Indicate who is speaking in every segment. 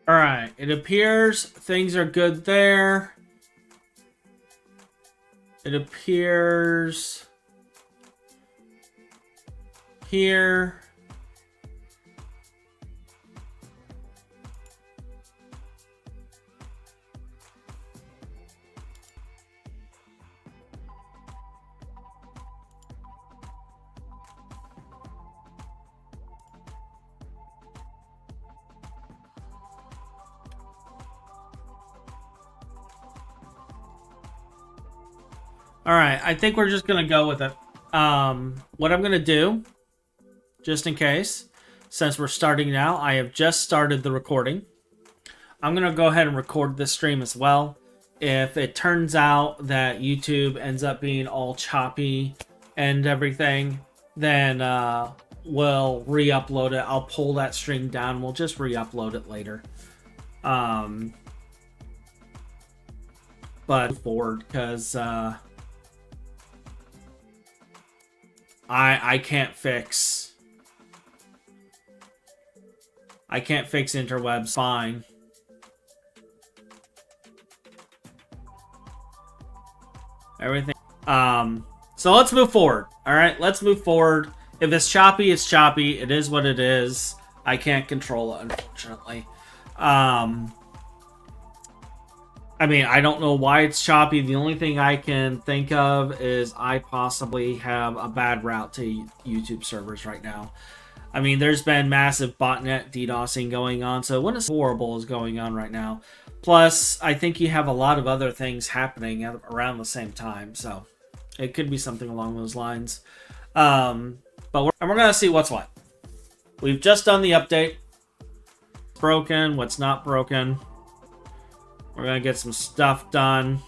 Speaker 1: All right, it appears things are good there. It appears here. All right, I think we're just going to go with it. What I'm going to do, just in case, since we're starting now, I have just started the recording. I'm going to go ahead and record this stream as well. If it turns out that YouTube ends up being all choppy and everything, then we'll re-upload it. I'll pull that stream down. We'll just re-upload it later. But forward, because I can't fix interwebs. Fine. Everything. So let's move forward. All right, let's move forward. If it's choppy, it's choppy. It is what it is. I can't control it, unfortunately. I mean, I don't know why it's choppy. The only thing I can think of is I possibly have a bad route to YouTube servers right now. I mean, there's been massive botnet DDoSing going on, so what is horrible is going on right now. Plus, I think you have a lot of other things happening around the same time, so it could be something along those lines. But we're going to see what's what. We've just done the update. What's broken, what's not broken. We're going to get some stuff done.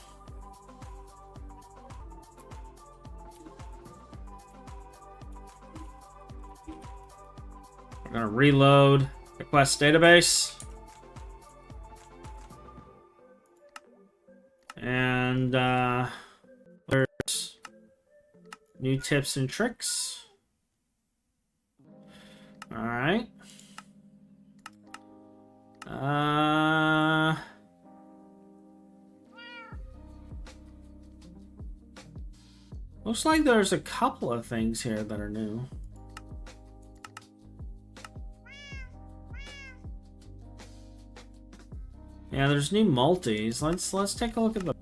Speaker 1: We're going to reload request database. And there's new tips and tricks. All right. Looks like there's a couple of things here that are new. Yeah, there's new multis. Let's take a look at the.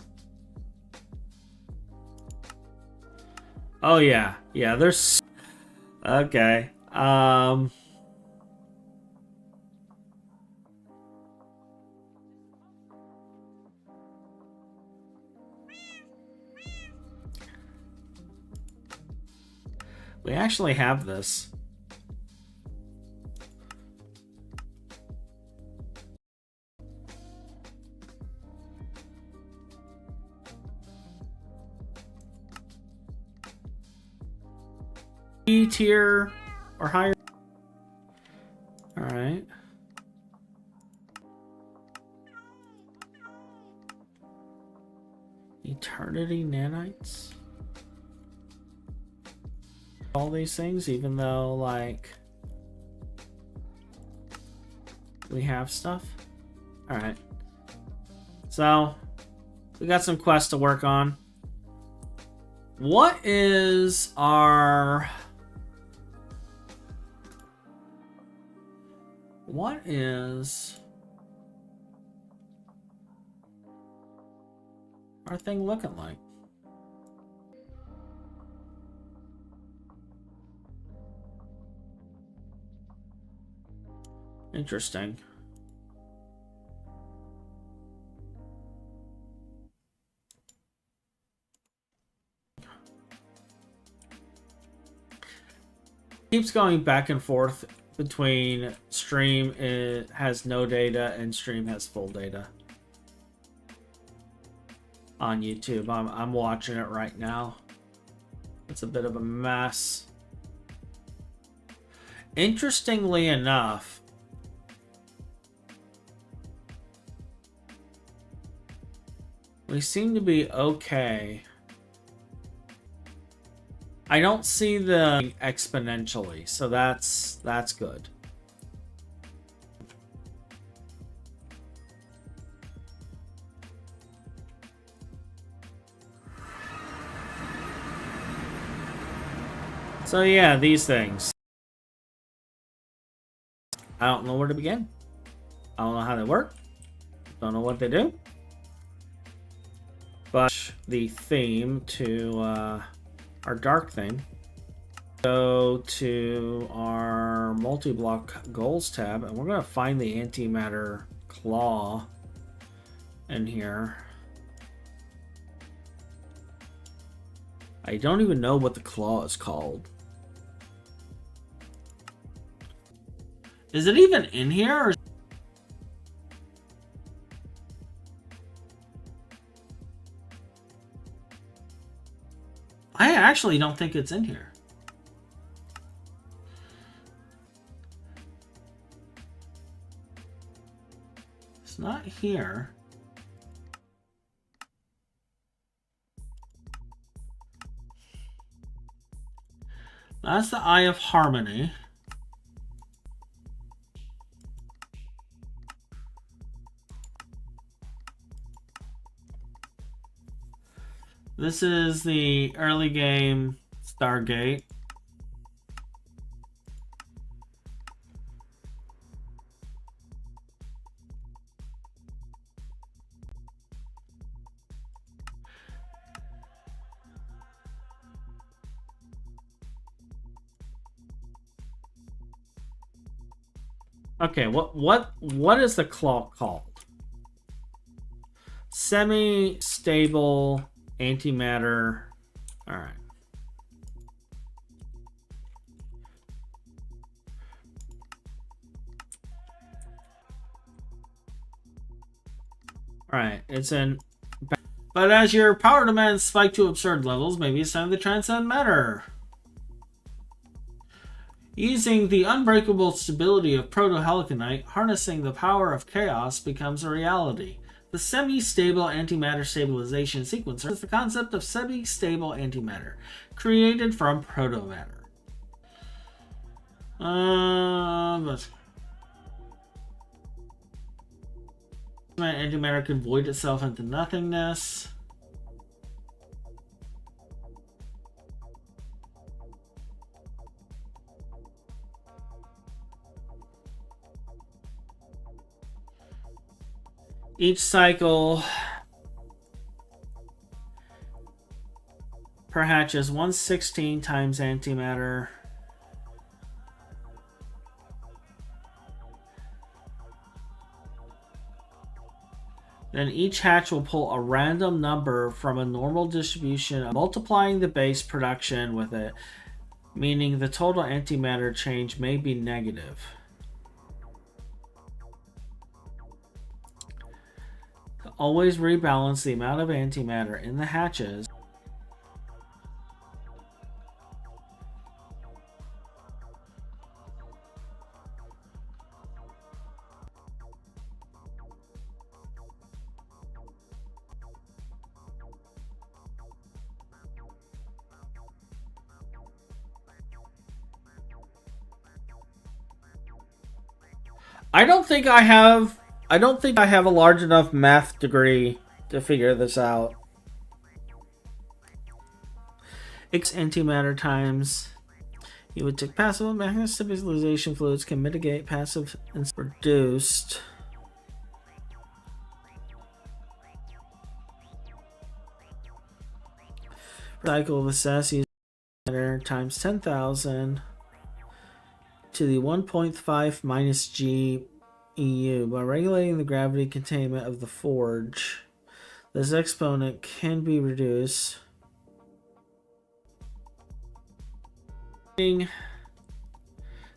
Speaker 1: Oh yeah, yeah. There's. Okay. We actually have this. E tier or higher. All right. Eternity nanites. All these things, even though like we have stuff. All right. So we got some quests to work on. What is our thing looking like? Interesting. Keeps going back and forth between stream it has no data and stream has full data on YouTube. I'm watching it right now. It's a bit of a mess. Interestingly enough, We seem to be okay. I don't see the exponentially, so that's good. So yeah, these things. I don't know where to begin. I don't know how they work. Don't know what they do. But the theme to our dark theme. Go to our multi-block goals tab, and we're going to find the antimatter claw in here. I don't even know what the claw is called. Is it even in here? Or I actually don't think it's in here. It's not here. That's the Eye of Harmony. This is the early game Stargate. Okay, what is the claw called? Semi-stable antimatter. All right. All right, it's in. But as your power demands spike to absurd levels, maybe it's time to transcend matter. Using the unbreakable stability of proto-heliconite, harnessing the power of chaos becomes a reality. The semi-stable antimatter stabilization sequencer is the concept of semi-stable antimatter, created from proto-matter. Antimatter can void itself into nothingness. Each cycle per hatch is 116 times antimatter. Then each hatch will pull a random number from a normal distribution, multiplying the base production with it, meaning the total antimatter change may be negative. Always rebalance the amount of antimatter in the hatches. I don't think I have a large enough math degree to figure this out. X antimatter times. You would take passive magnet stabilization fluids can mitigate passive and reduced. Cycle of assess matter times 10,000 to the 1.5 minus G EU. By regulating the gravity containment of the forge, this exponent can be reduced. The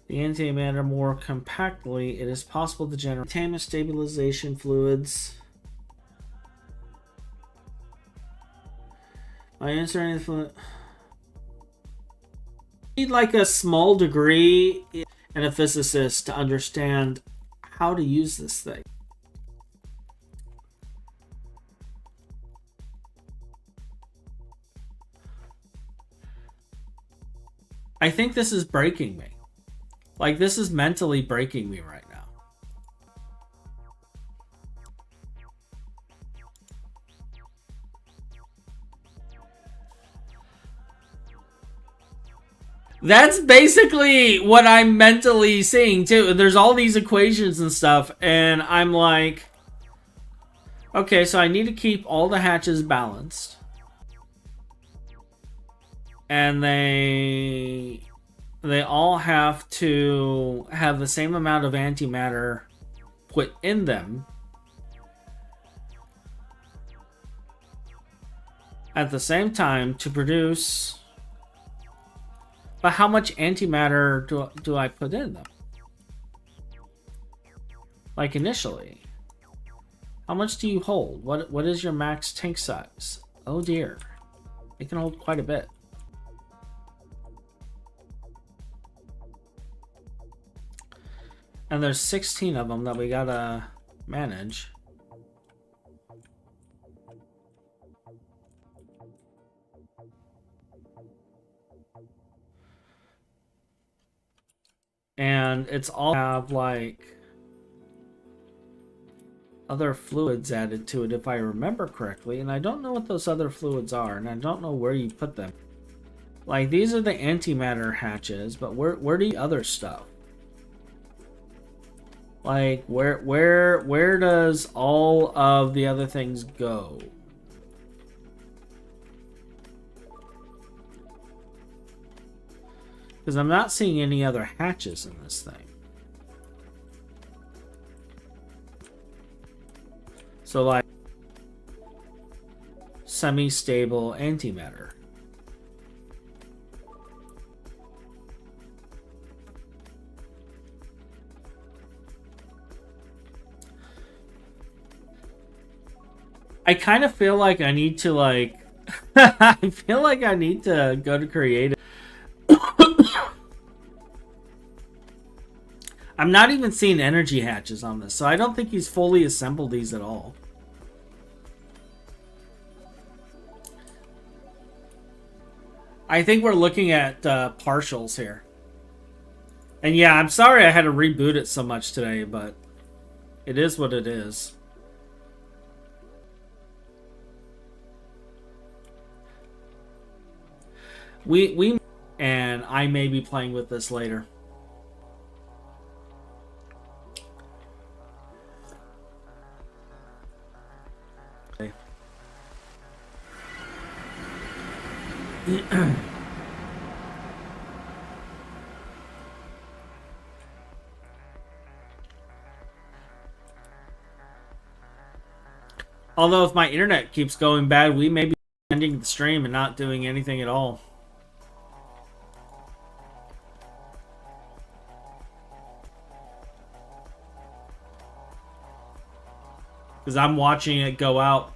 Speaker 1: antimatter more compactly, it is possible to generate containment stabilization fluids by inserting the fluid. Need like a small degree and a physicist to understand how to use this thing. I think this is breaking me. Like, this is mentally breaking me right now. That's basically what I'm mentally seeing too. There's all these equations and stuff, and I'm like, okay, so I need to keep all the hatches balanced. And they all have to have the same amount of antimatter put in them at the same time to produce. But how much antimatter do I put in them? Like initially, how much do you hold? What is your max tank size? Oh dear, it can hold quite a bit. And there's 16 of them that we gotta manage. And it's all have like other fluids added to it if I remember correctly, and I don't know what those other fluids are, and I don't know where you put them. Like, these are the antimatter hatches, but where do the other stuff? Like, where does all of the other things go? Because I'm not seeing any other hatches in this thing. So, like, semi-stable antimatter. I kind of feel like I need to, like, I feel like I need to go to creative. I'm not even seeing energy hatches on this, so I don't think he's fully assembled these at all. I think we're looking at partials here. And yeah, I'm sorry I had to reboot it so much today, but it is what it is. And I may be playing with this later. Okay. Although if my internet keeps going bad, we may be ending the stream and not doing anything at all. Because I'm watching it go out.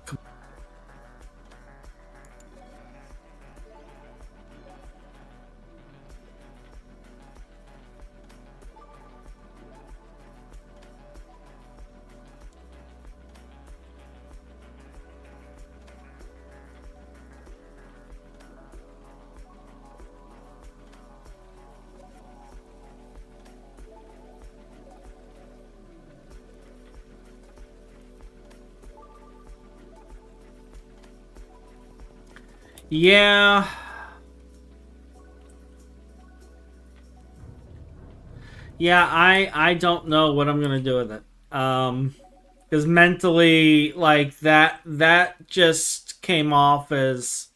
Speaker 1: Yeah. Yeah, I don't know what I'm gonna do with it. Because mentally, like, that just came off as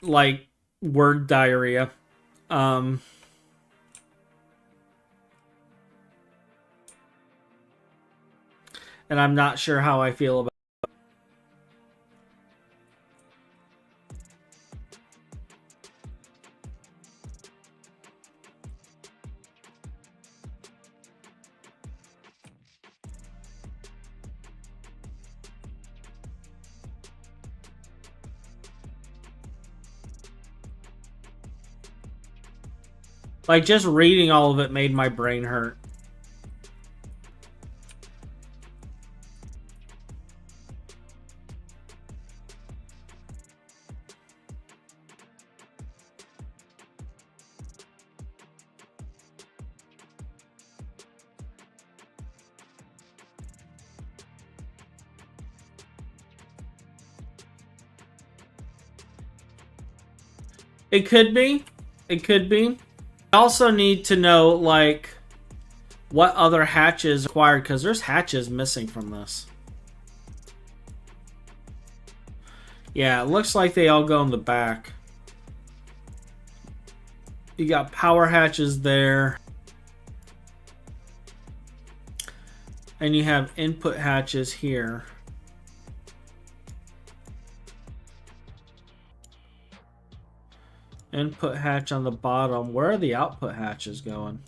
Speaker 1: like word diarrhea. And I'm not sure how I feel about. Like, just reading all of it made my brain hurt. It could be. It could be. I also need to know, like, what other hatches required, because there's hatches missing from this. Yeah, it looks like they all go in the back. You got power hatches there. And you have input hatches here. Input hatch on the bottom. Where are the output hatches going?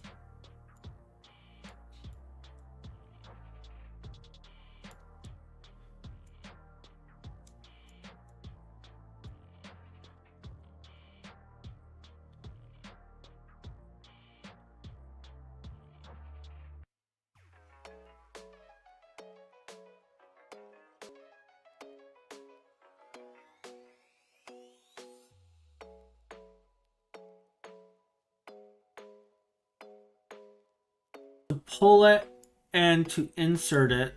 Speaker 1: To pull it and to insert it.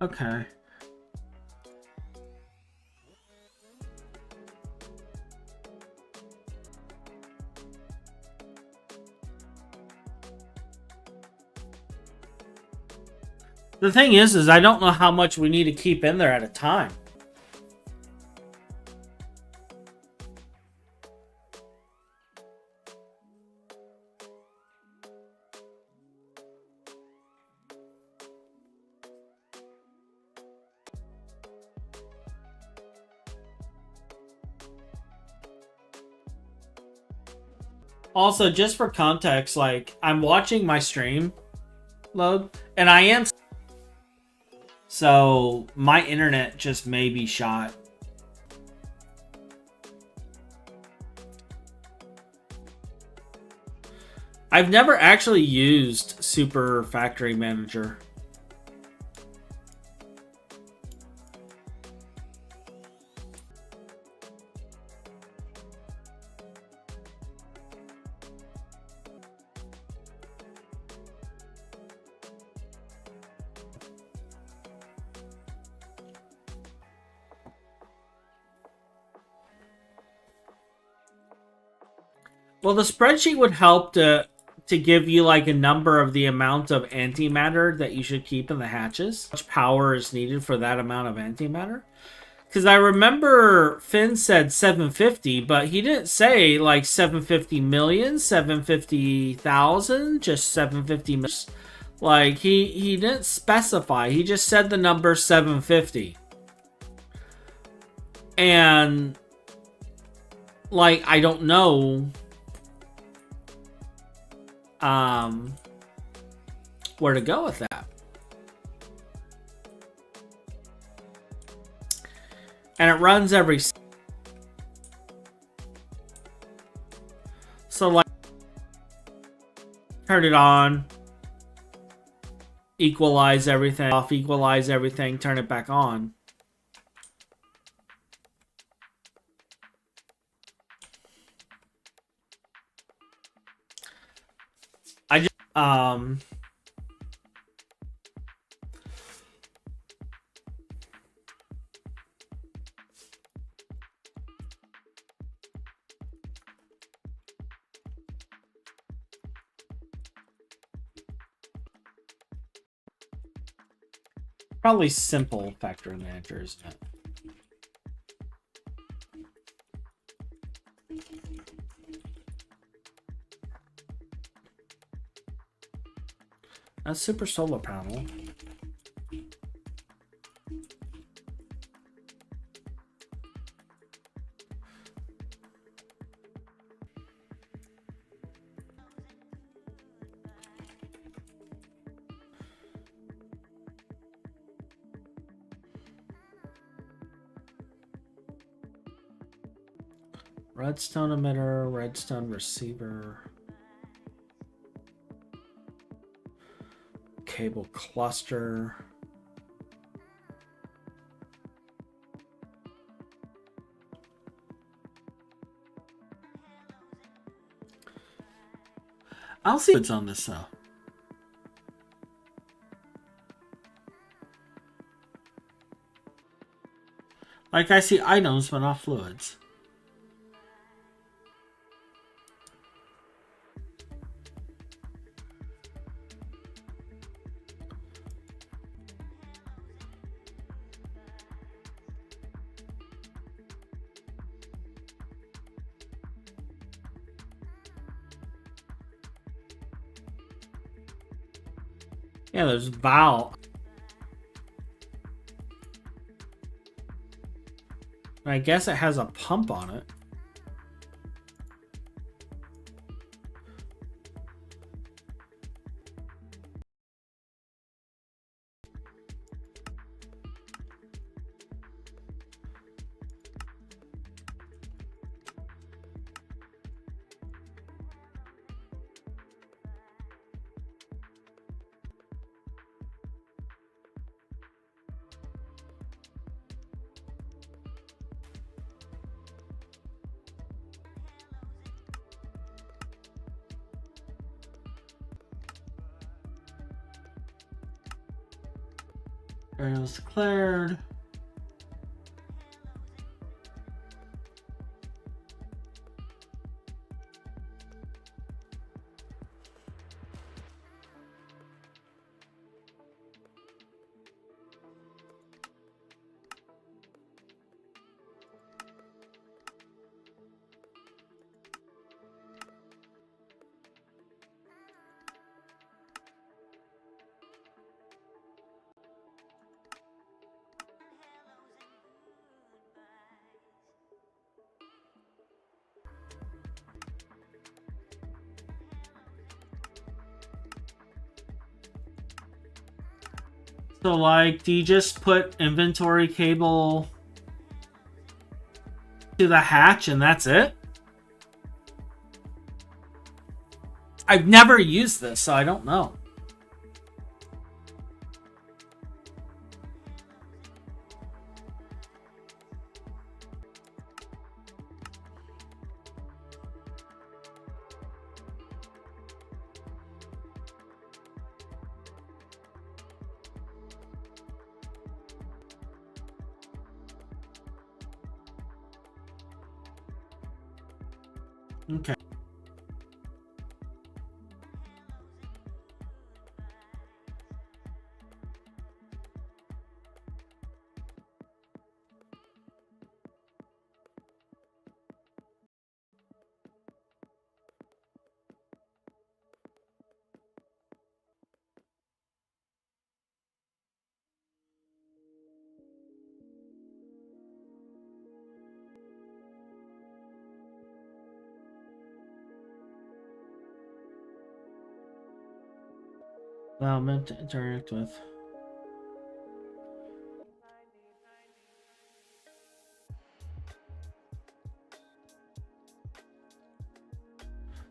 Speaker 1: Okay. The thing is I don't know how much we need to keep in there at a time. Also, just for context, like, I'm watching my stream load, and I am... So, my internet just may be shot. I've never actually used Super Factory Manager. Well, the spreadsheet would help to give you like a number of the amount of antimatter that you should keep in the hatches. How much power is needed for that amount of antimatter? Because I remember Finn said 750, but he didn't say like 750 million, 750,000, just 750 million. Like he didn't specify. He just said the number 750. And like I don't know where to go with that. And it runs every... So, like, turn it on, equalize everything, off, equalize everything, turn it back on. I just, probably simple factory manager, isn't it? A super solar panel. Redstone emitter, redstone receiver. Cable cluster. I'll see what's on this though. Like I see items but not fluids. Yeah, there's valve. I guess it has a pump on it. Areas declared. So, like, do you just put inventory cable to the hatch and that's it? I've never used this, so I don't know. Okay. Well, meant to interact with.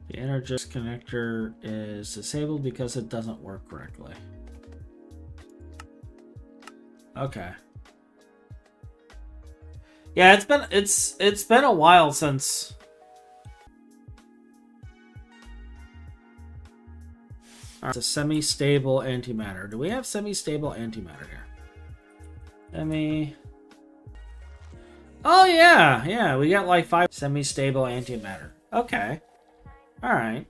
Speaker 1: The Energist connector is disabled because it doesn't work correctly. Okay. Yeah, it's been a while since. It's a semi-stable antimatter. Do we have semi-stable antimatter here? Oh yeah, we got like 5 semi-stable antimatter. Okay. All right.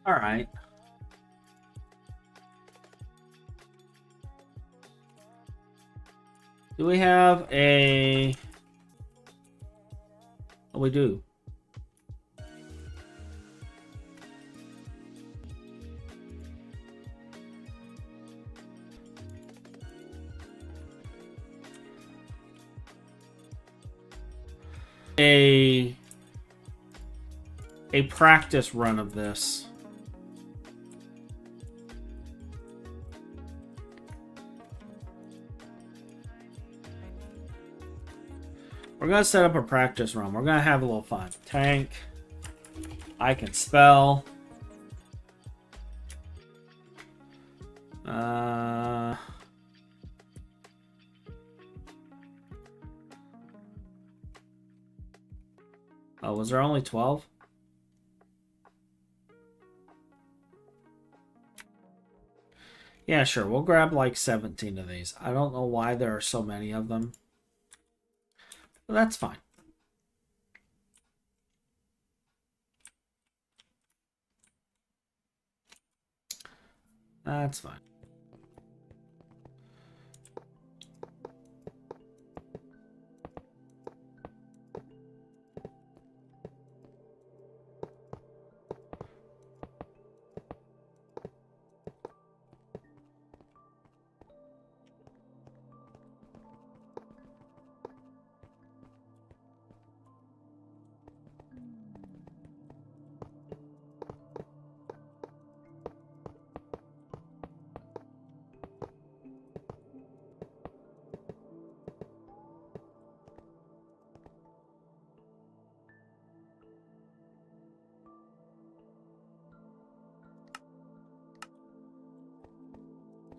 Speaker 1: All right. Do we have a... Oh, we do. A practice run of this. We're gonna set up a practice run. We're gonna have a little fun. Tank. I can spell. Oh, was there only 12? Yeah, sure. We'll grab like 17 of these. I don't know why there are so many of them. But that's fine. That's fine.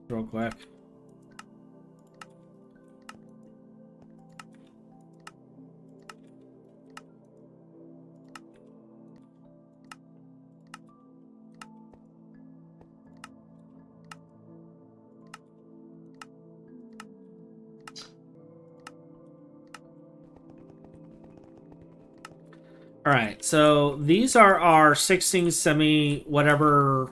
Speaker 1: Real quick. All right, so these are our 16 semi whatever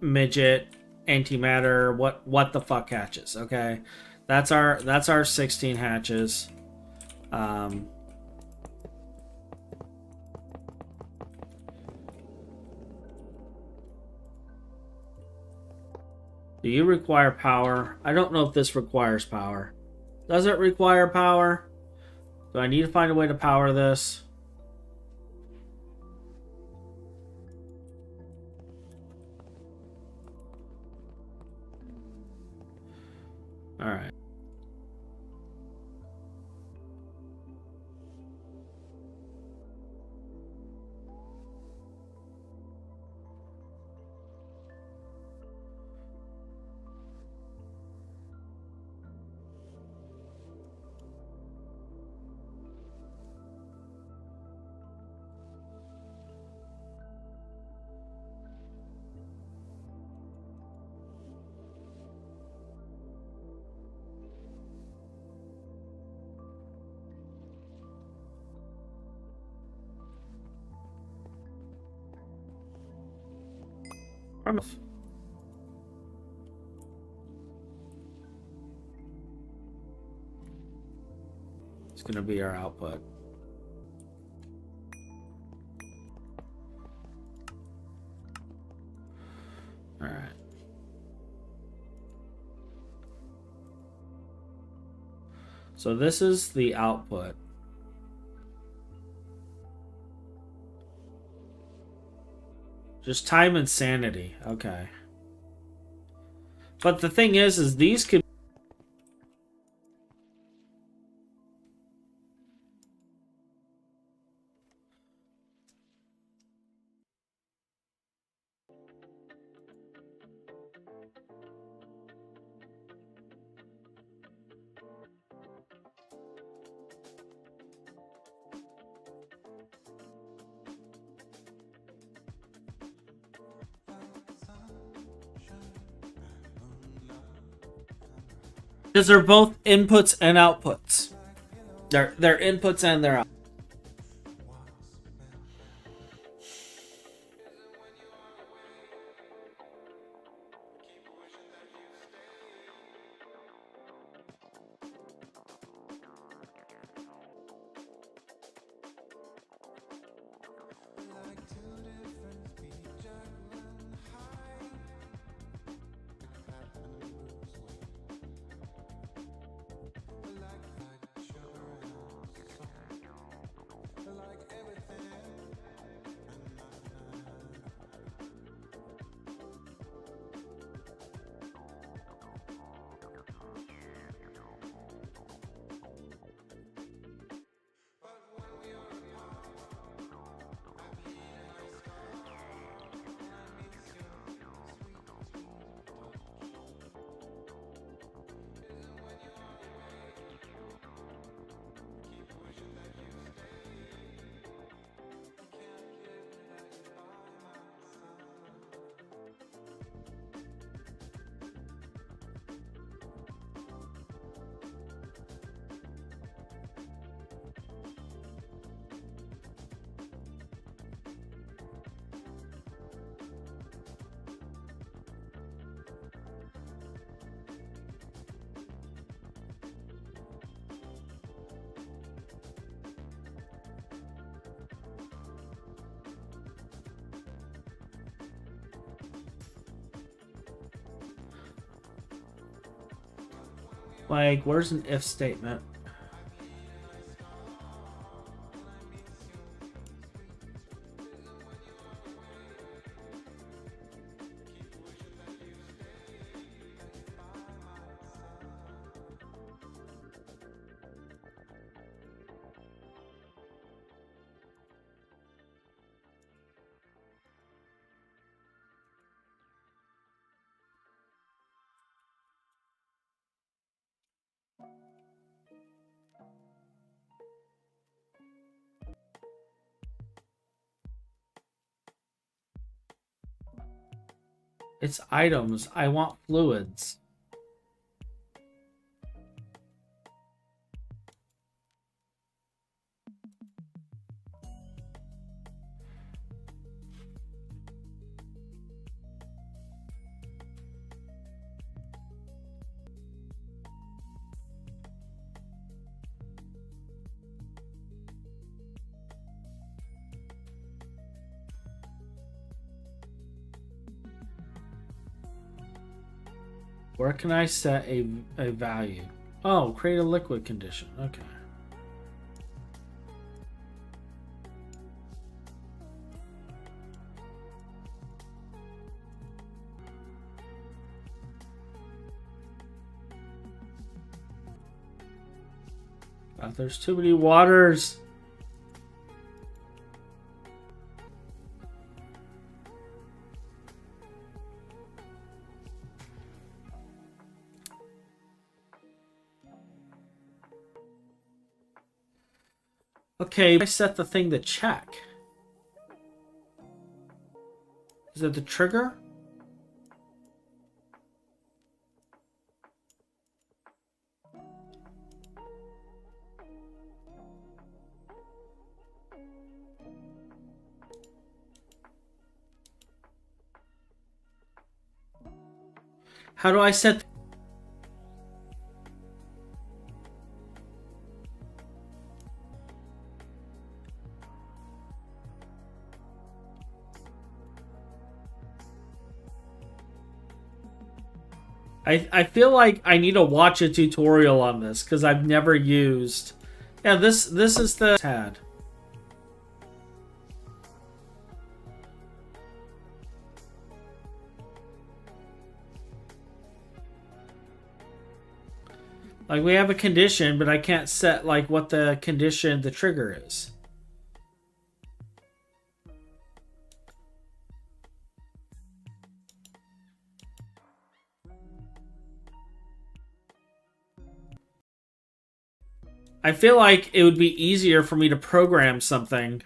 Speaker 1: midget antimatter what the fuck hatches. Okay, that's our 16 hatches. Do you require power? I don't know if this requires power. Does it require power? Do I need to find a way to power this? All right. It's gonna be our output. All right. So this is the output. Just time and sanity. Okay. But the thing is these could. Because they're both inputs and outputs. They're inputs and they're outputs. Like, where's an if statement? It's items. I want fluids. Where can I set a value? Oh, create a liquid condition. Okay. God, there's too many waters. Okay, I set the thing to check. Is it the trigger? How do I set? I feel like I need to watch a tutorial on this because I've never used. Yeah, this is the TAD. Like, we have a condition, but I can't set like what the condition, the trigger is. I feel like it would be easier for me to program something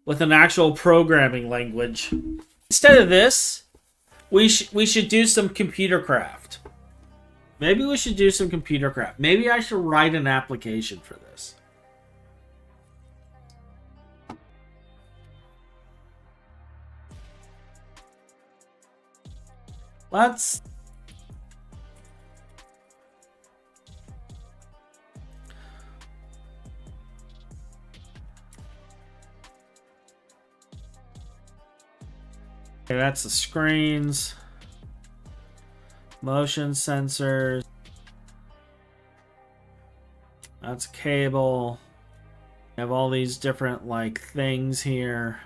Speaker 1: with an actual programming language. Instead of this, we should do some computer craft. Maybe we should do some computer craft. Maybe I should write an application for this. Let's... Okay, that's the screens. Motion sensors. That's cable. We have all these different like things here.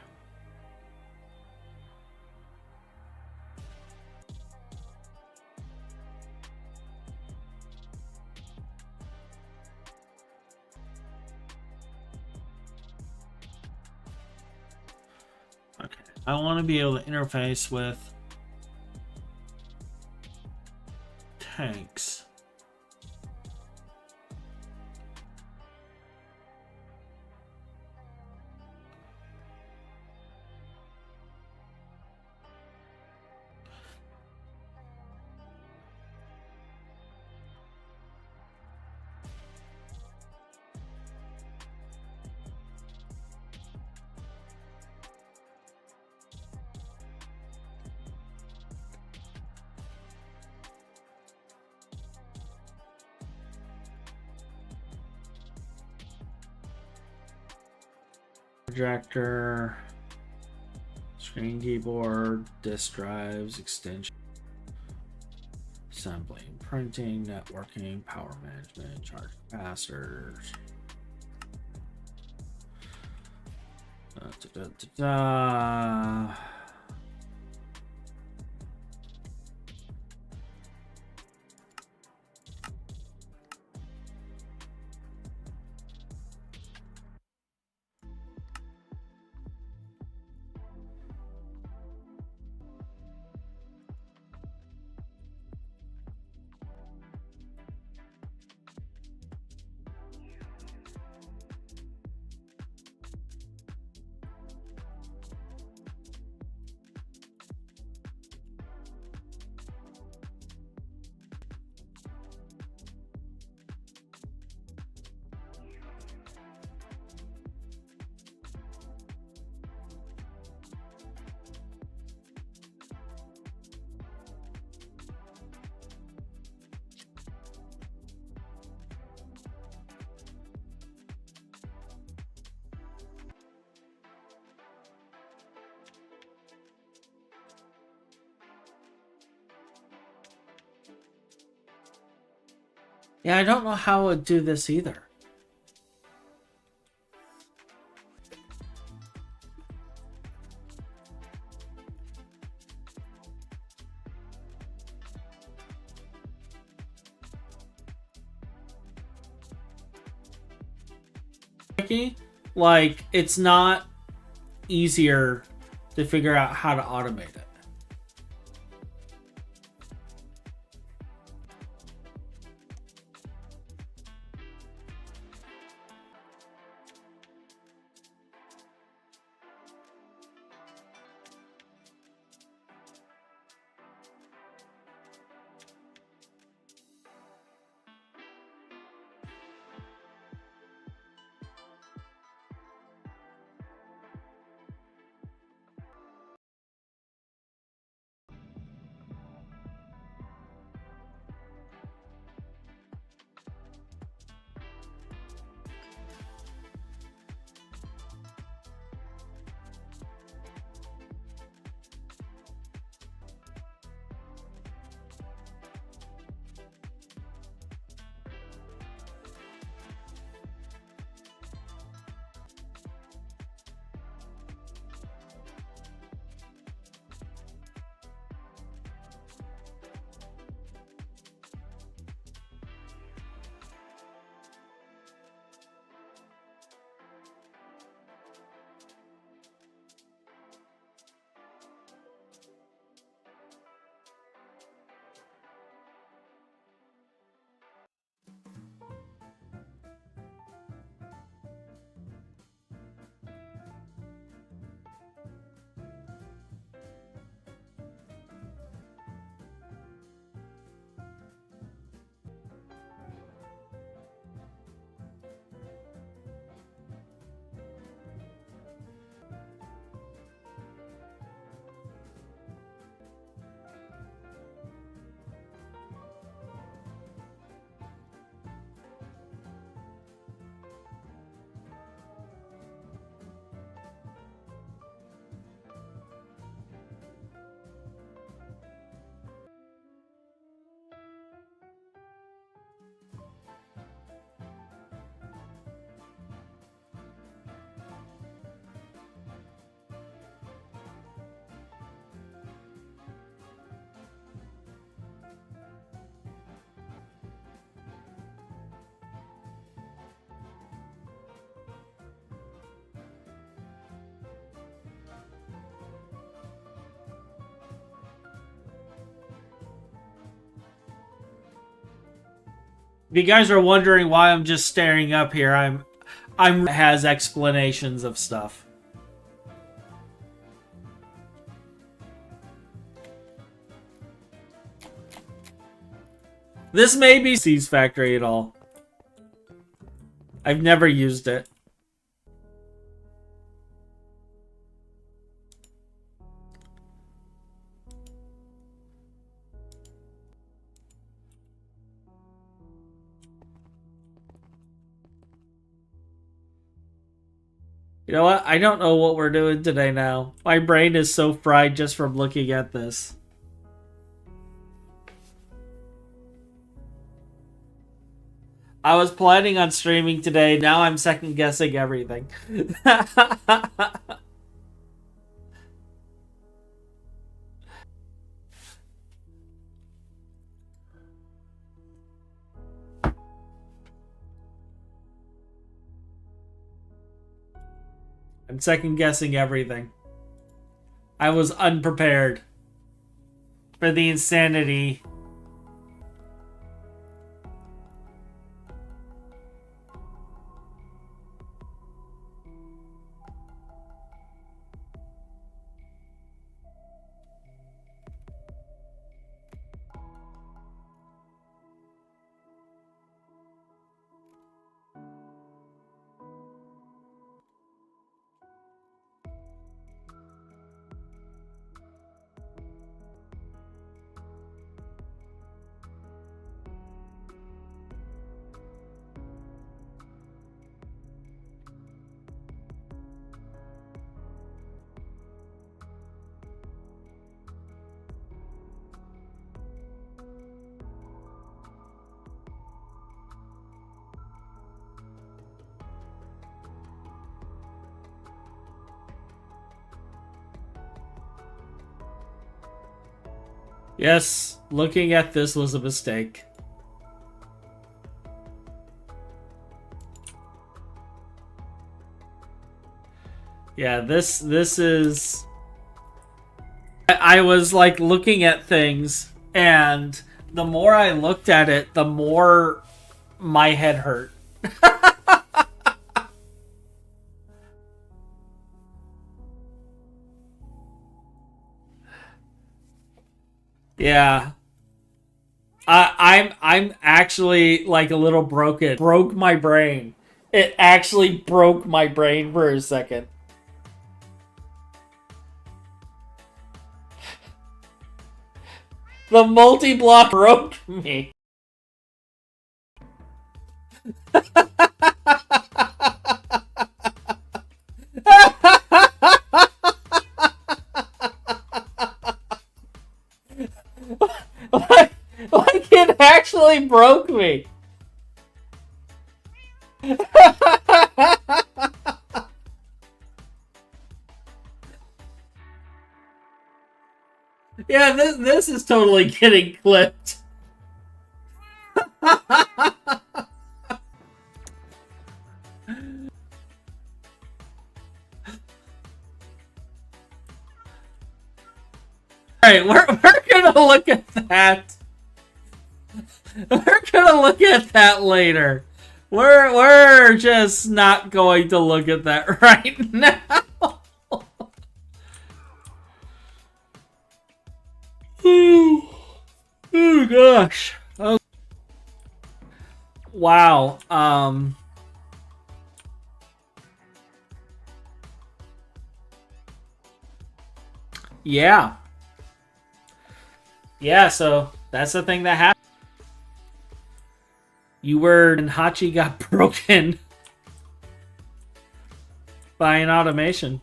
Speaker 1: Okay, I want to be able to interface with tanks. Projector, Screen keyboard, disk drives, extension, assembling, printing, networking, power management, charge capacitors. Da, da, da, da. Yeah, I don't know how I would do this either. Like, it's not easier to figure out how to automate it. If you guys are wondering why I'm just staring up here, I'm has explanations of stuff. This may be C's Factory at all. I've never used it. You know what? I don't know what we're doing today now. My brain is so fried just from looking at this. I was planning on streaming today. Now I'm second guessing everything. I'm second guessing everything. I was unprepared for the insanity. Yes, looking at this was a mistake. Yeah, this is... I was like looking at things, and the more I looked at it, the more my head hurt. Yeah. I'm actually like a little broken. Broke my brain. It actually broke my brain for a second. The multi-block broke me. Like it actually broke me. Yeah, this is totally getting clipped. Alright, we're gonna look at that. We're gonna look at that later. We're just not going to look at that right now. Oh gosh. Oh. Wow. Yeah. Yeah, so that's the thing that happened. You were and Hachi got broken by an automation.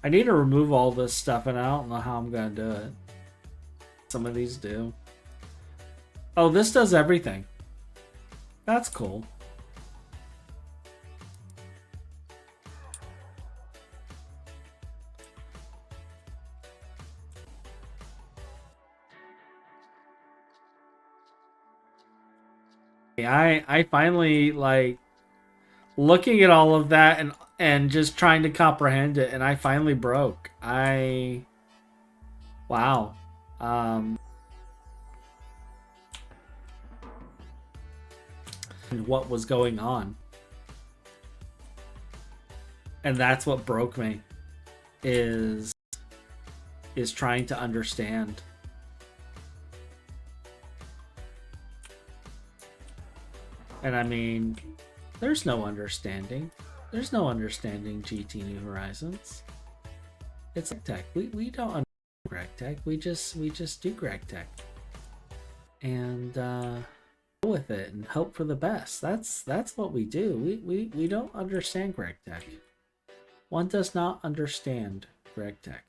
Speaker 1: I need to remove all this stuff, and I don't know how I'm gonna do it. Some of these do. Oh, this does everything. That's cool. I finally like looking at all of that and just trying to comprehend it, and I finally broke. Wow. What was going on? And that's what broke me. Is trying to understand. And I mean, there's no understanding. There's no understanding GT New Horizons. It's like tech. We don't understand Greg Tech. We just do Greg Tech. And with it and hope for the best. That's what we do. We don't understand Greg Tech. One does not understand Greg Tech.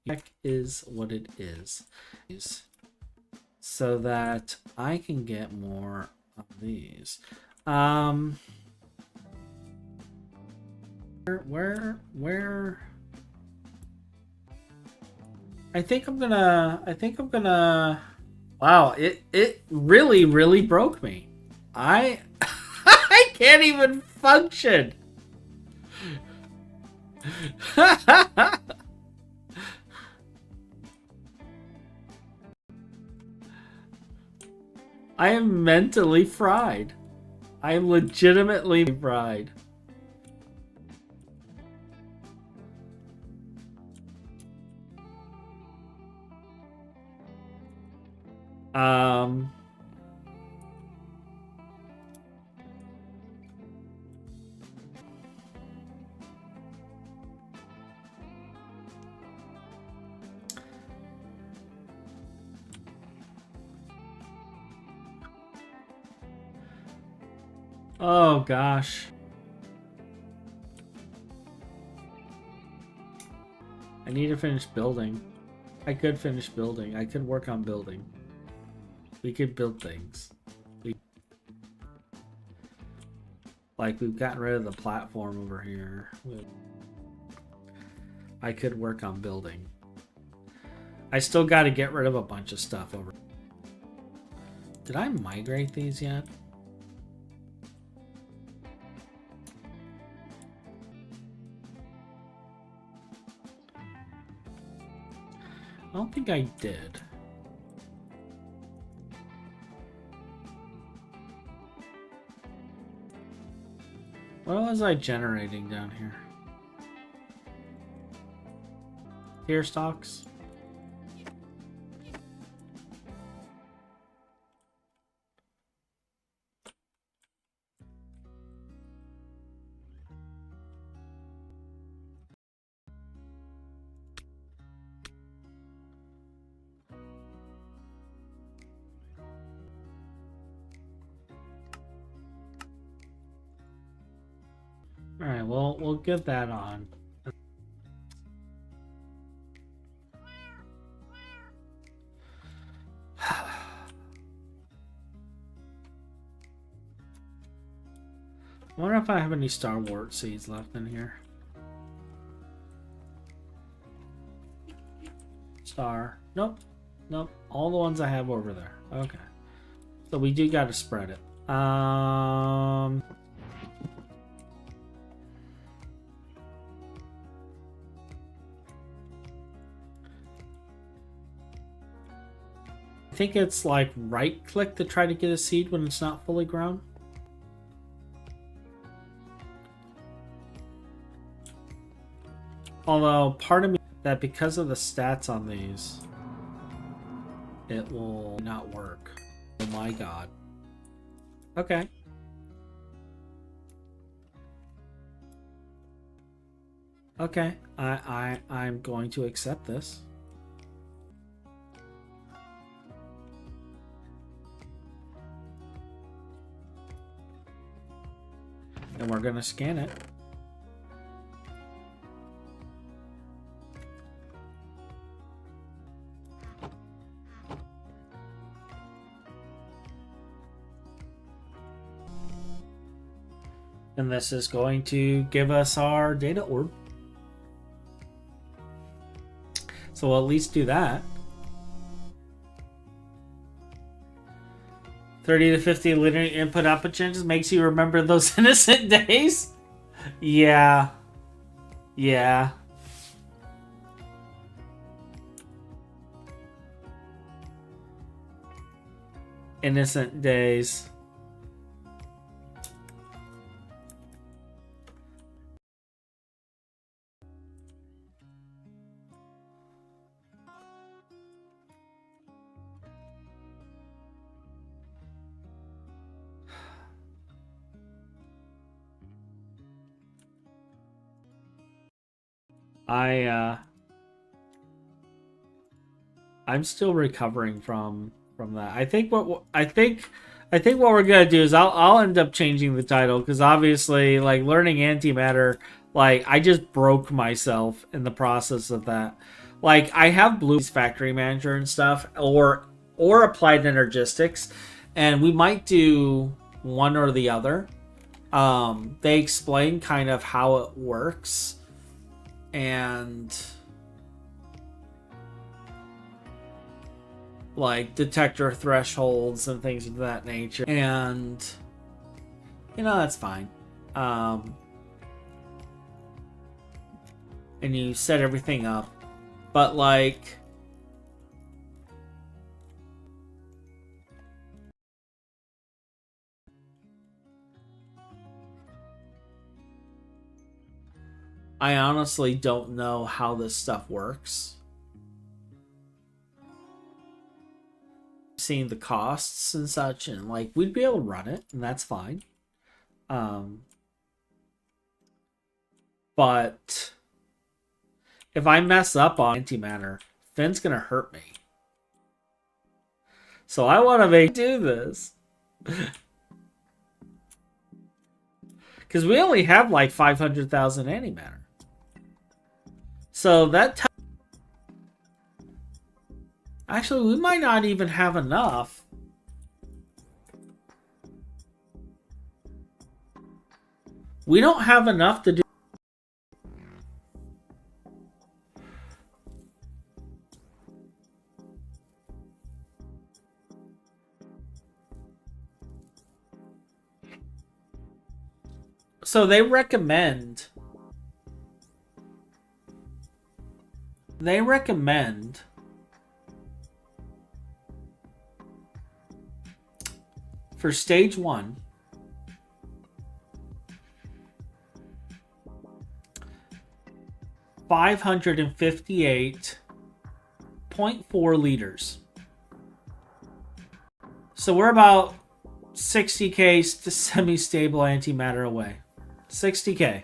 Speaker 1: Tech is what it is. So that I can get more of these. Where I think I'm gonna wow, it really broke me. I I can't even function. I am mentally fried. I am legitimately fried. Oh gosh. I need to finish building. I could finish building. I could work on building. We could build things. Like, we've gotten rid of the platform over here. I could work on building. I still got to get rid of a bunch of stuff over. Did I migrate these yet? I don't think I did. What was I generating down here? Tier stocks? All right, well, we'll get that on. I wonder if I have any Starwort seeds left in here. Star. Nope. Nope. All the ones I have over there. Okay. So we do got to spread it. I think it's like right click to try to get a seed when it's not fully grown. Although part of me that because of the stats on these, it will not work. Oh my god. Okay. Okay. I'm going to accept this. And we're gonna scan it. And this is going to give us our data orb. So we'll at least do that. 30 to 50 linear input output changes makes you remember those innocent days? Yeah. Yeah. Innocent days. I'm still recovering from from that. I think what we're gonna do is I'll end up changing the title because obviously, like, learning antimatter, like, I just broke myself in the process of that. Like, I have Blue's factory manager and stuff, or applied energistics, and we might do one or the other. They explain kind of how it works, and like detector thresholds and things of that nature, and that's fine. And you set everything up, but like, I honestly don't know how this stuff works. Seeing the costs and such, and like, we'd be able to run it, and that's fine. But if I mess up on antimatter, Finn's gonna hurt me. So I want to do this. Because we only have like 500,000 antimatter. So that... Actually, we might not even have enough. We don't have enough to do... So they recommend... for stage 1, 558.4 liters. So we're about 60k to semi-stable antimatter away. 60k.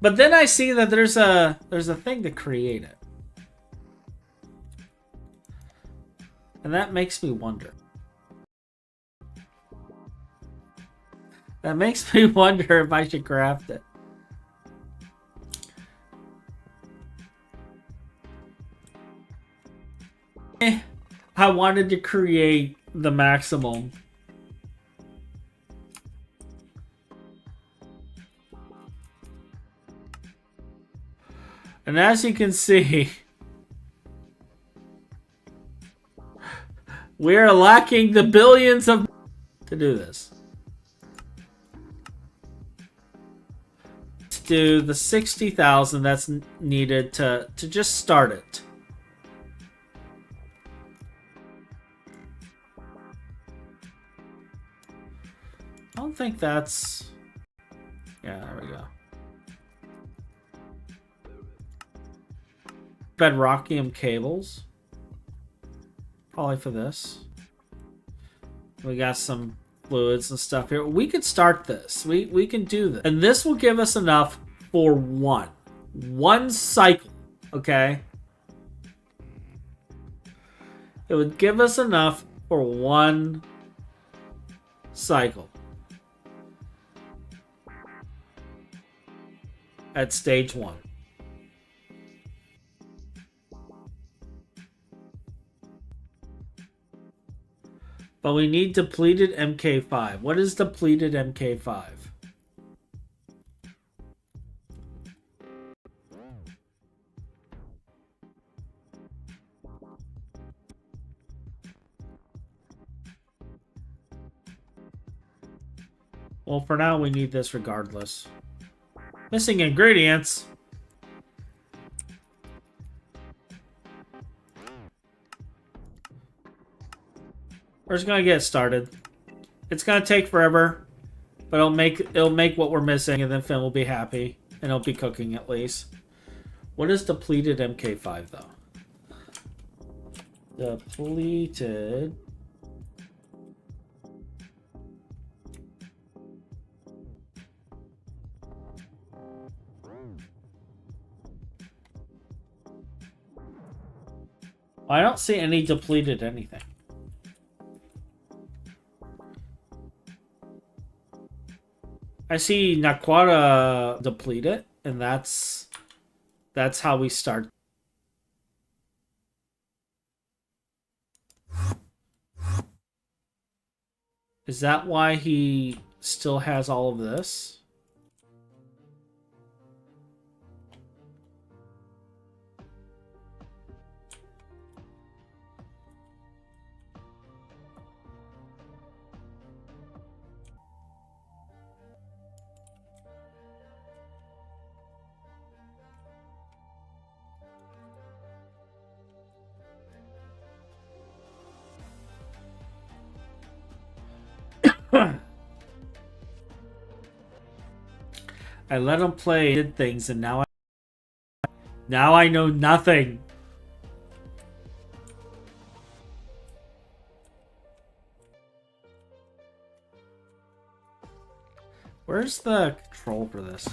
Speaker 1: But then I see that there's a thing to create it. And that makes me wonder. That makes me wonder if I should craft it. I wanted to create the maximum. And as you can see, we're lacking the billions of to do this. Let's do the 60,000 that's needed to just start it. I don't think that's... Yeah, there we go. Bedrockium cables. Probably for this. We got some fluids and stuff here. We could start this. We can do this. And this will give us enough for one cycle. Okay? It would give us enough for one cycle. At stage 1. But we need depleted MK5. What is depleted MK5? Well, for now, we need this regardless. Missing ingredients. We're just gonna get started. It's gonna take forever, but it'll make what we're missing, and then Finn will be happy, and he'll be cooking at least. What is depleted MK5 though? Depleted. I don't see any depleted anything. I see Naquara depleted, and that's how we start. Is that why he still has all of this? I let him play, did things, and now I know nothing. Where's the control for this?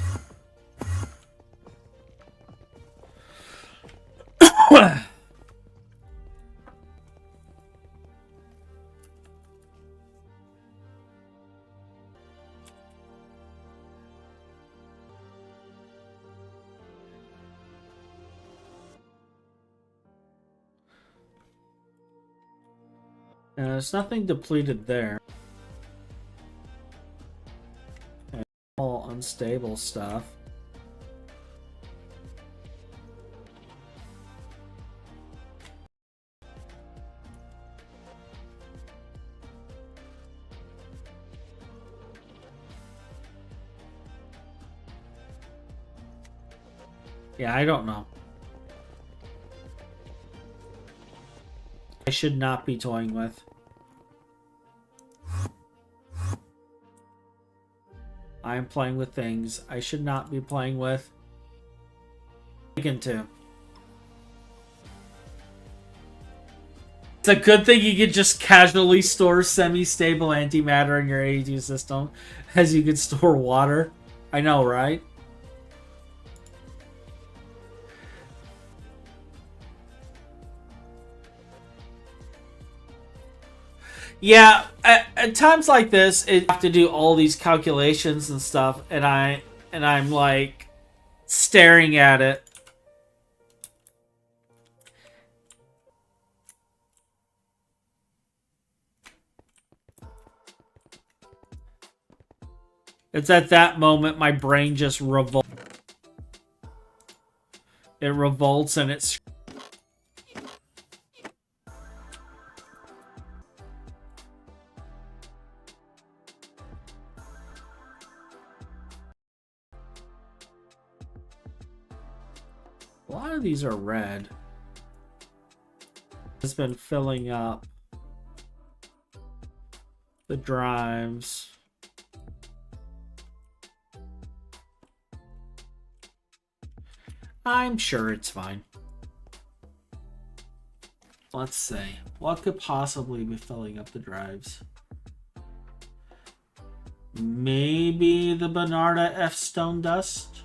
Speaker 1: There's nothing depleted there. And all unstable stuff. Yeah, I don't know. I should not be toying with. I am playing with things I should not be playing with. Into. It's a good thing you could just casually store semi-stable antimatter in your 82 system, as you could store water. I know, right? Yeah, at times like this, I have to do all these calculations and stuff, and I'm like staring at it. It's at that moment my brain just revolts. It revolts and it's. A lot of these are red. It's been filling up the drives. I'm sure it's fine. Let's see. What could possibly be filling up the drives? Maybe the Bernarda F. Stone Dust?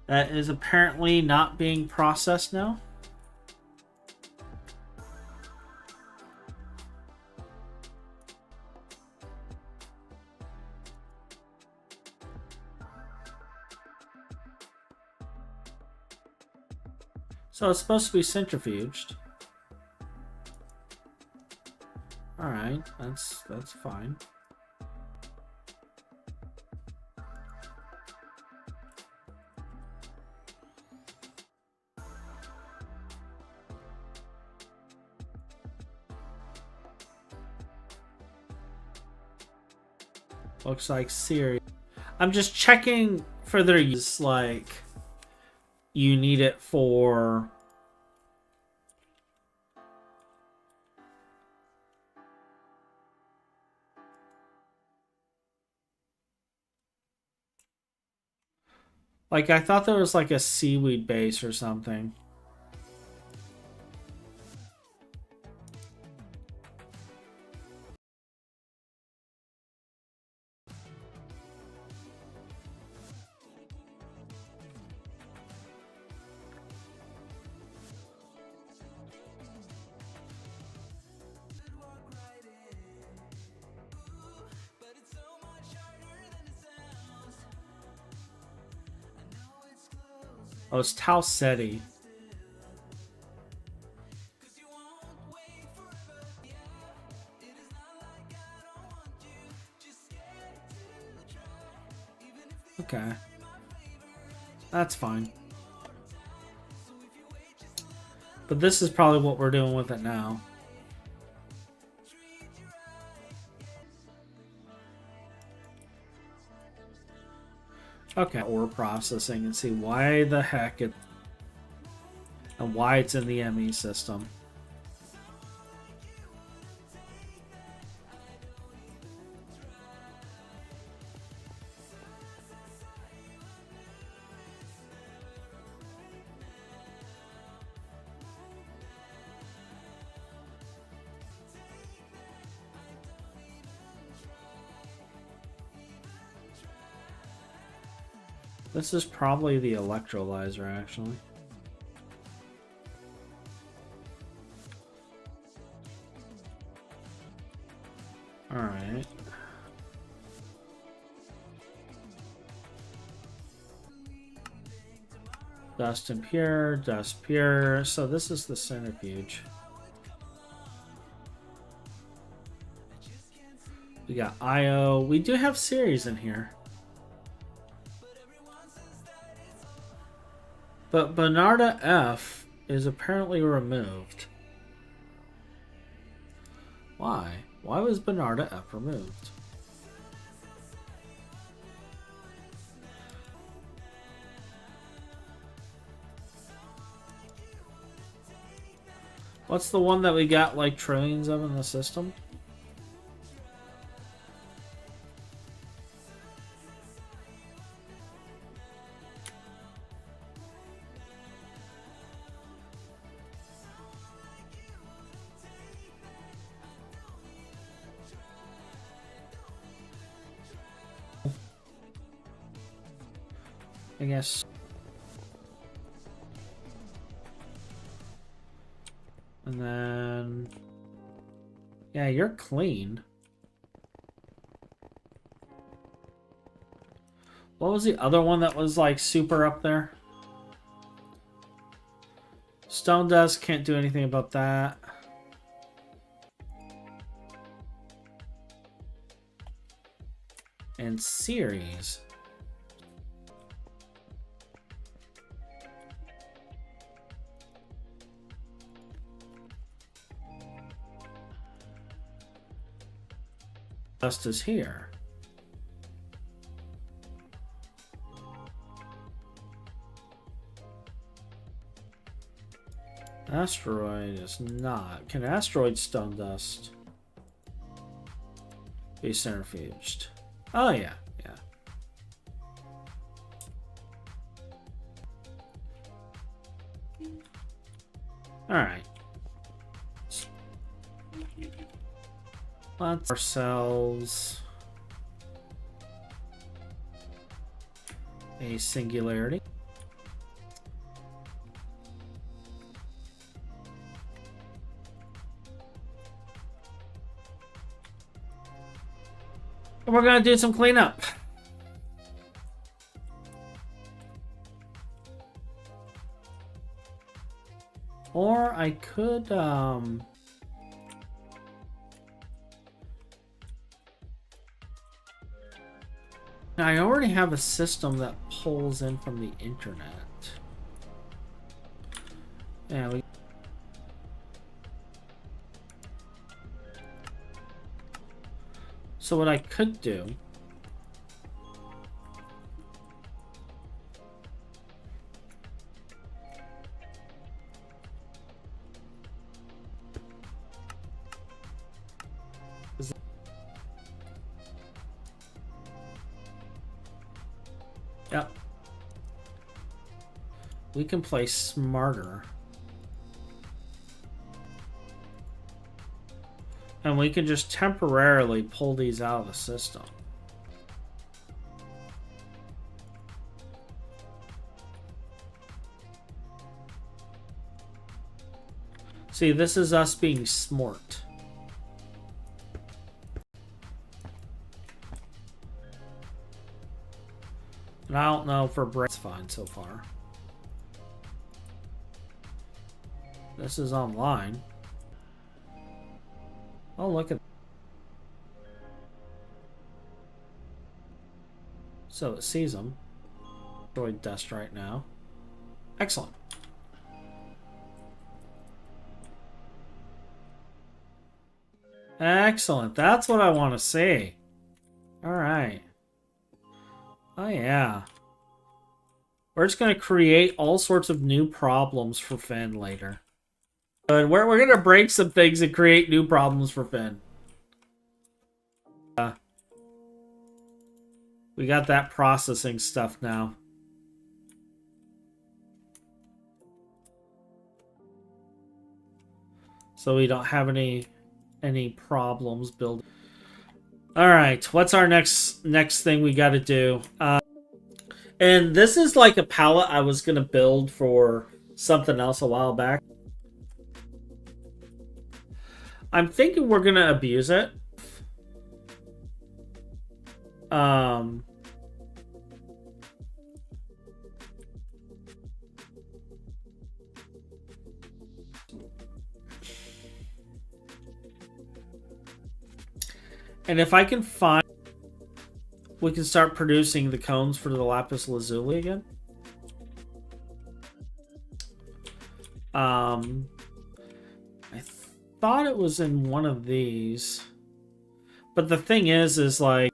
Speaker 1: That is apparently not being processed now. So it's supposed to be centrifuged. Alright, that's fine. Looks like Siri. I'm just checking for their use, like you need it for like I thought there was like a seaweed base or something. Oh, it's Tau Ceti. Okay. That's fine. But this is probably what we're doing with it now. Okay, ore processing and see why the heck it and why it's in the ME system. This is probably the electrolyzer, actually. Alright. Dust and pure, dust pure. So this is the centrifuge. We got IO. We do have series in here. But Bernarda F is apparently removed. Why? Why was Bernarda F removed? What's the one that we got like trillions of in the system? I guess. And then... yeah, you're clean. What was the other one that was like super up there? Stone dust, can't do anything about that. And series. Dust is here. Asteroid is not. Can asteroid stone dust be centrifuged? Oh yeah, yeah. All right. Let's ourselves a singularity. And we're gonna do some cleanup. Or I could I already have a system that pulls in from the internet. Yeah, we... So what I could do is... Yep. We can play smarter. And we can just temporarily pull these out of the system. See, this is us being smart. And I don't know for break. It's fine so far. This is online. Oh, look at. So it sees them. Droid dust right now. Excellent. Excellent. That's what I want to see. All right. Oh, yeah. We're just going to create all sorts of new problems for Finn later. But we're going to break some things and create new problems for Finn. We got that processing stuff now. So we don't have any problems building. All right, what's our next thing we got to do? And this is like a palette I was gonna build for something else a while back. I'm thinking we're gonna abuse it. And if I can find, we can start producing the cones for the lapis lazuli again. I thought it was in one of these, but the thing is like,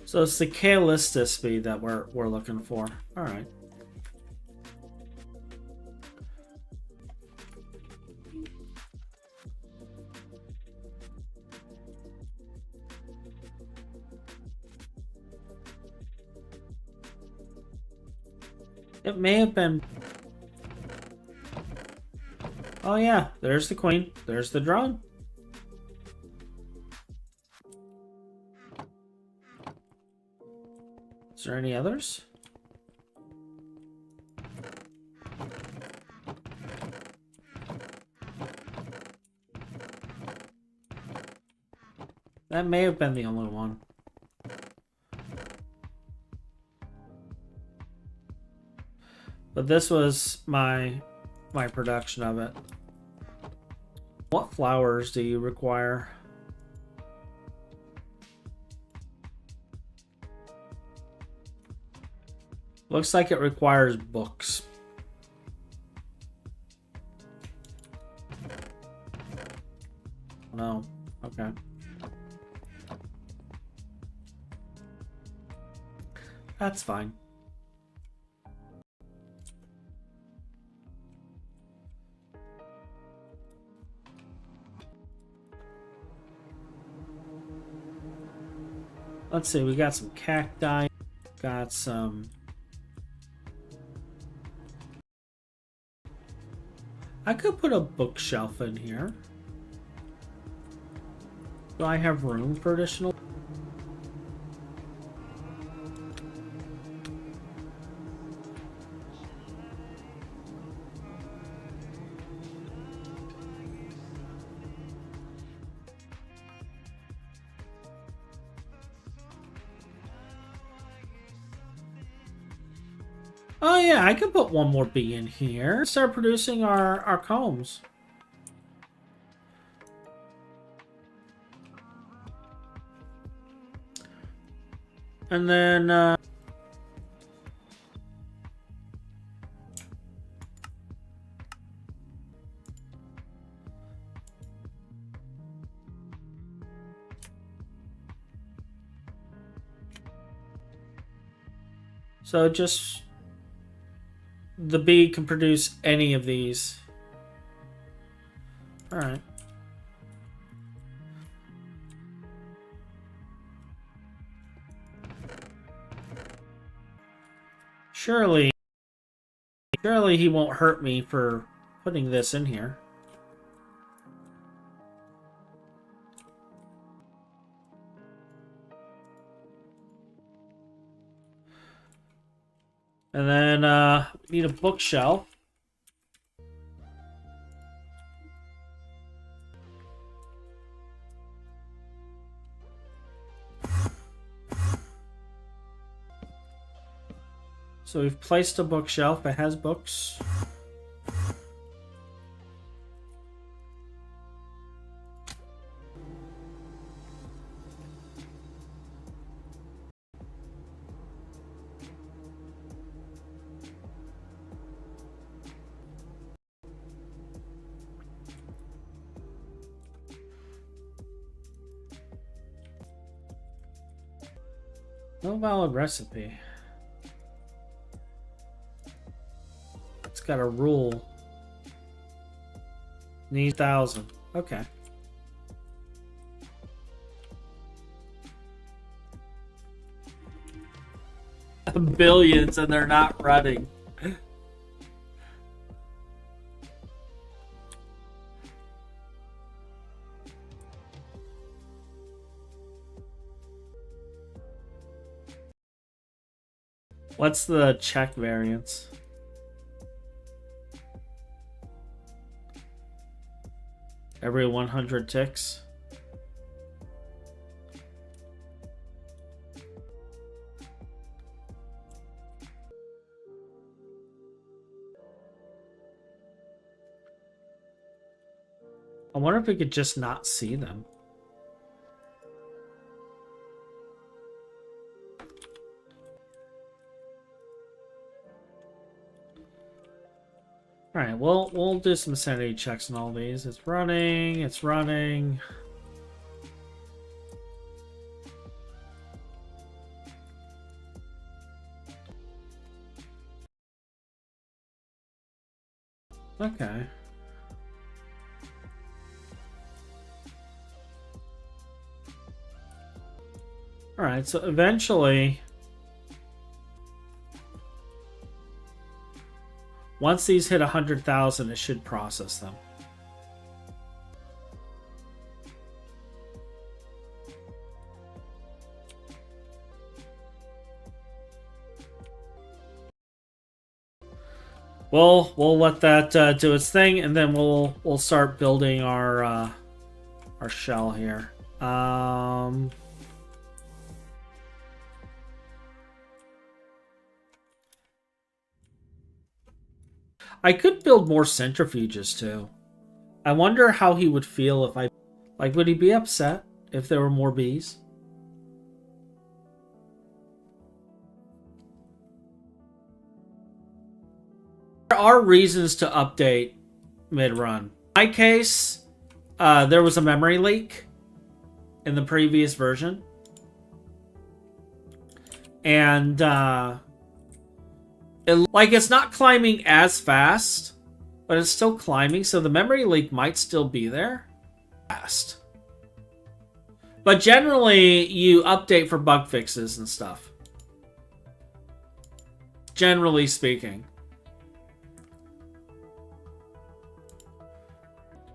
Speaker 1: so it's the Calista speed that we're looking for. All right. It may have been. Oh yeah, there's the queen. There's the drone. Is there any others? That may have been the only one. But this was my production of it. What flowers do you require? Looks like it requires books. No. Okay. That's fine. Let's see, we got some cacti, got some... I could put a bookshelf in here. Do I have room for additional? Oh yeah, I could put one more bee in here. Start producing our combs. And then so just the bee can produce any of these. All right. Surely he won't hurt me for putting this in here. And then need a bookshelf. So we've placed a bookshelf. It has books. No valid recipe. It's got a rule. Needs 1,000. Okay. Billions and they're not running. What's the check variance? Every 100 ticks. I wonder if we could just not see them. Alright, well, we'll do some sanity checks on all these. It's running, it's running. Okay. Alright, so eventually, once these hit 100,000, it should process them. Well, we'll let that do its thing, and then we'll start building our shell here. I could build more centrifuges too. I wonder how he would feel if I... Like, would he be upset if there were more bees? There are reasons to update mid-run. In my case, there was a memory leak in the previous version. And, it's not climbing as fast, but it's still climbing, so the memory leak might still be there. Fast. But generally, you update for bug fixes and stuff. Generally speaking.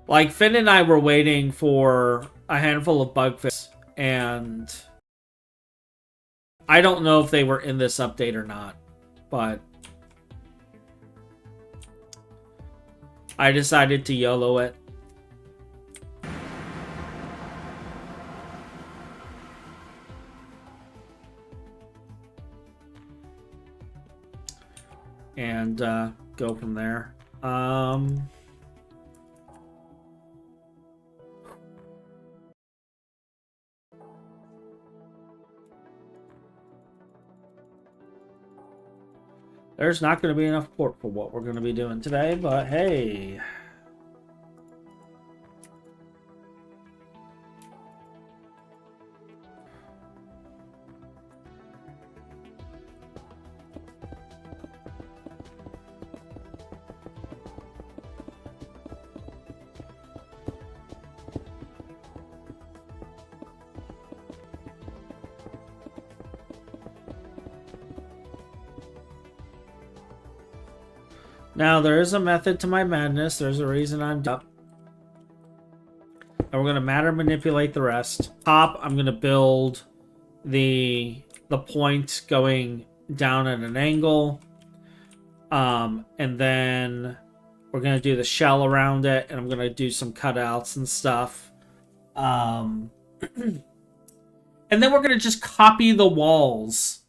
Speaker 1: Like, Finn and I were waiting for a handful of bug fixes, and I don't know if they were in this update or not, but I decided to YOLO it. And go from there. There's not going to be enough port for what we're going to be doing today, but hey. Now, there is a method to my madness. There's a reason I'm up. And we're going to matter manipulate the rest. Top, I'm going to build the point going down at an angle. And then we're going to do the shell around it. And I'm going to do some cutouts and stuff. And then we're going to just copy the walls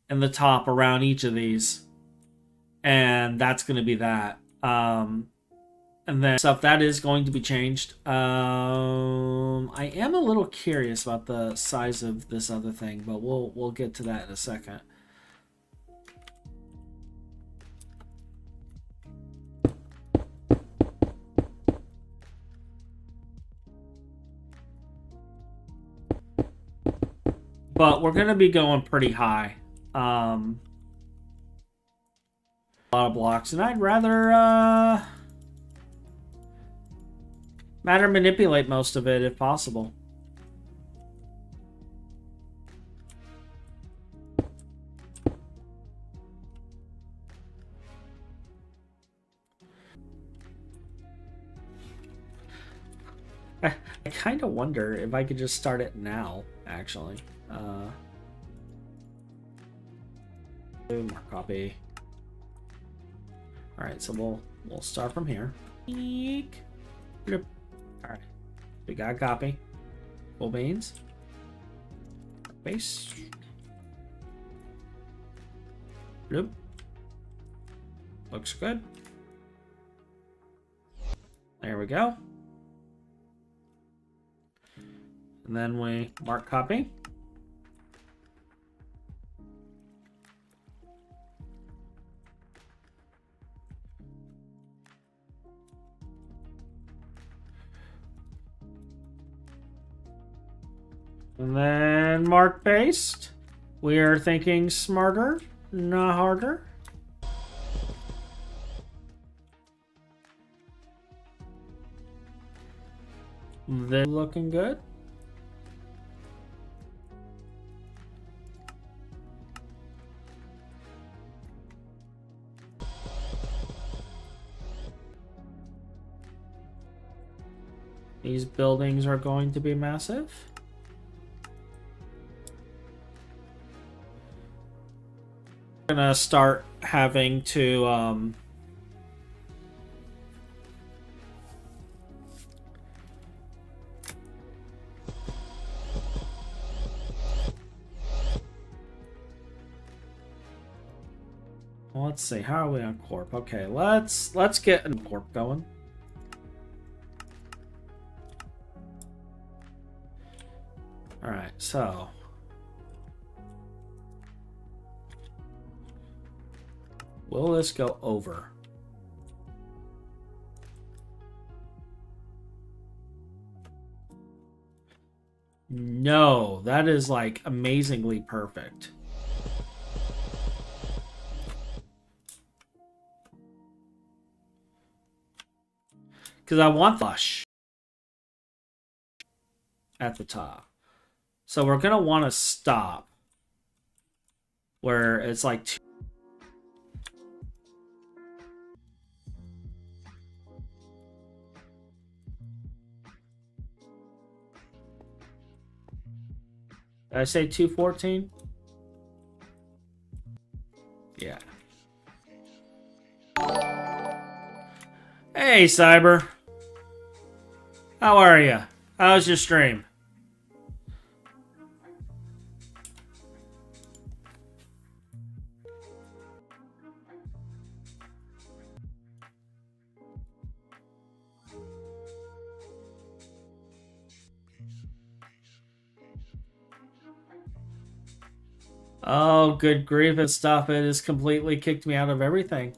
Speaker 1: in the top around each of these. And that's going to be that. And then stuff that is going to be changed. I am a little curious about the size of this other thing, but we'll get to that in a second. But we're going to be going pretty high. A lot of blocks, and I'd rather matter manipulate most of it if possible. I kind of wonder if I could just start it now, actually. More copy. All right, so we'll start from here. Eek. All right, we got a copy. Full beans. Base. Bloop. Looks good. There we go. And then we mark copy. And then mark paste. We are thinking smarter, not harder. Then looking good. These buildings are going to be massive. I'm gonna start having to let's see, how are we on corp? Okay, let's get a corp going. All right, so will this go over? No, that is like amazingly perfect. Because I want flush at the top. So we're going to want to stop where it's like two. Did I say 214? Yeah. Hey, Cyber. How are you? How's your stream? Oh, good grief and stuff. It has completely kicked me out of everything.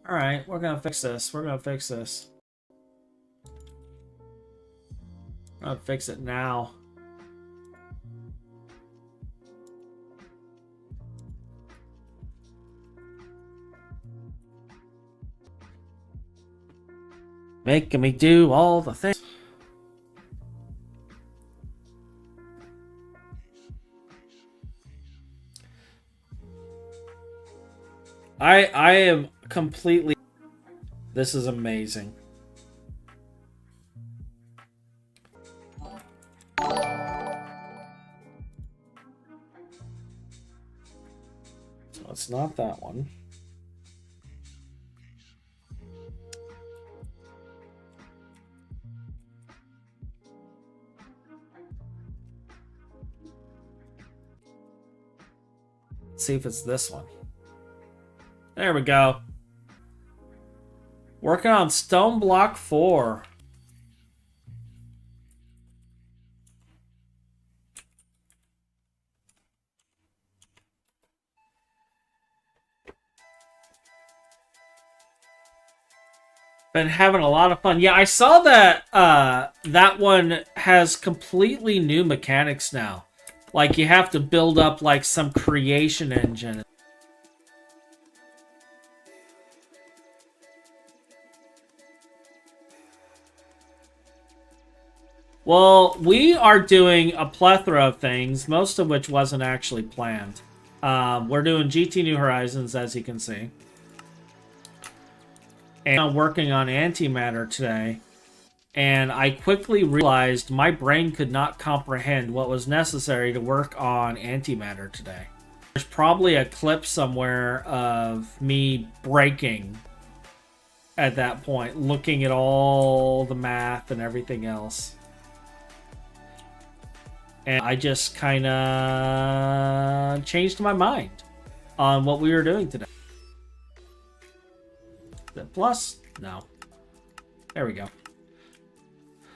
Speaker 1: Alright, we're gonna fix this. We're gonna fix this. I'm gonna fix it now. Making me do all the things. I am completely... This is amazing. So it's not that one. Let's see if it's this one. There we go. Working on Stone Block 4. Been having a lot of fun. Yeah, I saw that that one has completely new mechanics now. Like, you have to build up, like, some creation engine. Well, we are doing a plethora of things, most of which wasn't actually planned. We're doing GT New Horizons, as you can see. And I'm working on Antimatter today, and I quickly realized my brain could not comprehend what was necessary to work on Antimatter today. There's probably a clip somewhere of me breaking at that point, looking at all the math and everything else. And I just kind of changed my mind on what we were doing today. The plus? No. There we go.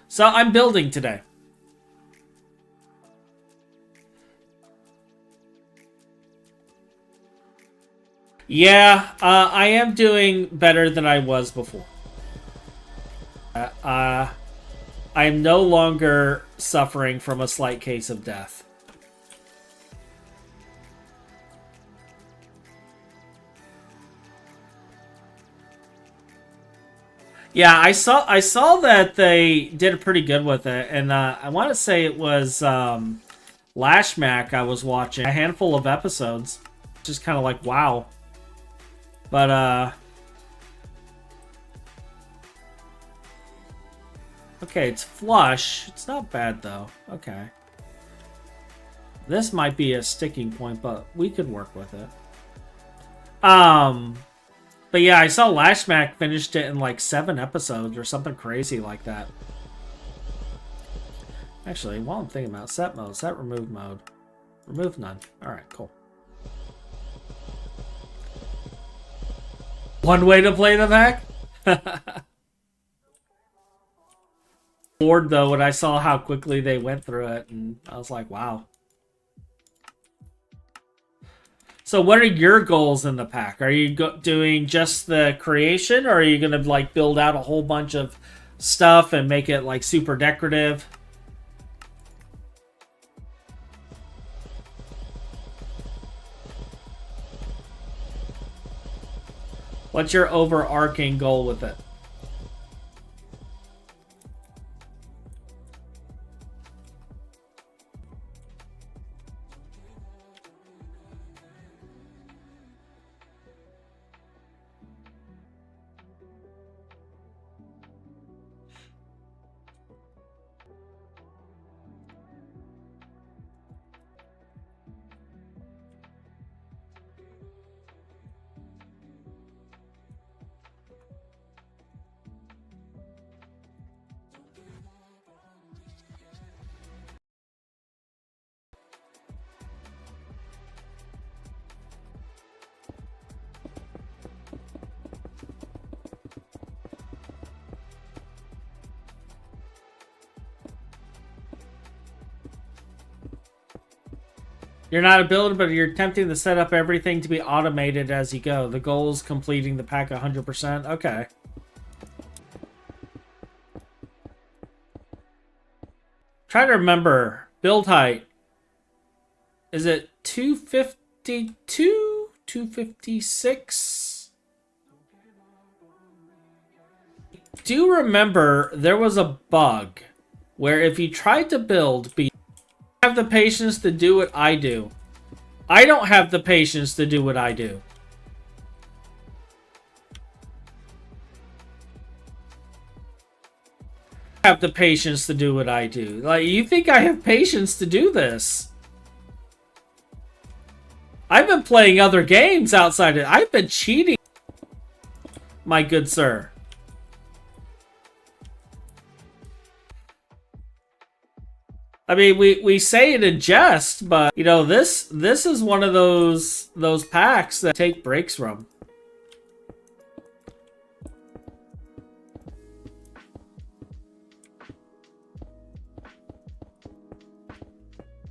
Speaker 1: So I'm building today. Yeah, I am doing better than I was before. I am no longer suffering from a slight case of death. Yeah, I saw that they did pretty good with it, and I want to say it was Lashmac I was watching a handful of episodes, just kind of like wow. But okay, it's flush. It's not bad though. Okay, this might be a sticking point, but we could work with it. But yeah, I saw Lashmac finished it in like 7 episodes or something crazy like that. Actually, while I'm thinking about set mode, set remove mode. Remove none. Alright, cool. One way to play the pack? Bored though when I saw how quickly they went through it, and I was like, wow. So what are your goals in the pack? Are you doing just the creation, or are you going to like build out a whole bunch of stuff and make it like super decorative? What's your overarching goal with it? You're not a builder, but you're attempting to set up everything to be automated as you go. The goal is completing the pack 100%. Okay. Try to remember. Build height. Is it 252? 256? Do remember there was a bug where if you tried to build... have the patience to do what I do. I don't have the patience to do what I do. I have the patience to do what I do. Like, you think I have patience to do this? I've been playing other games outside it. I've been cheating, my good sir. I mean, we say it in jest, but you know, this is one of those packs that take breaks from.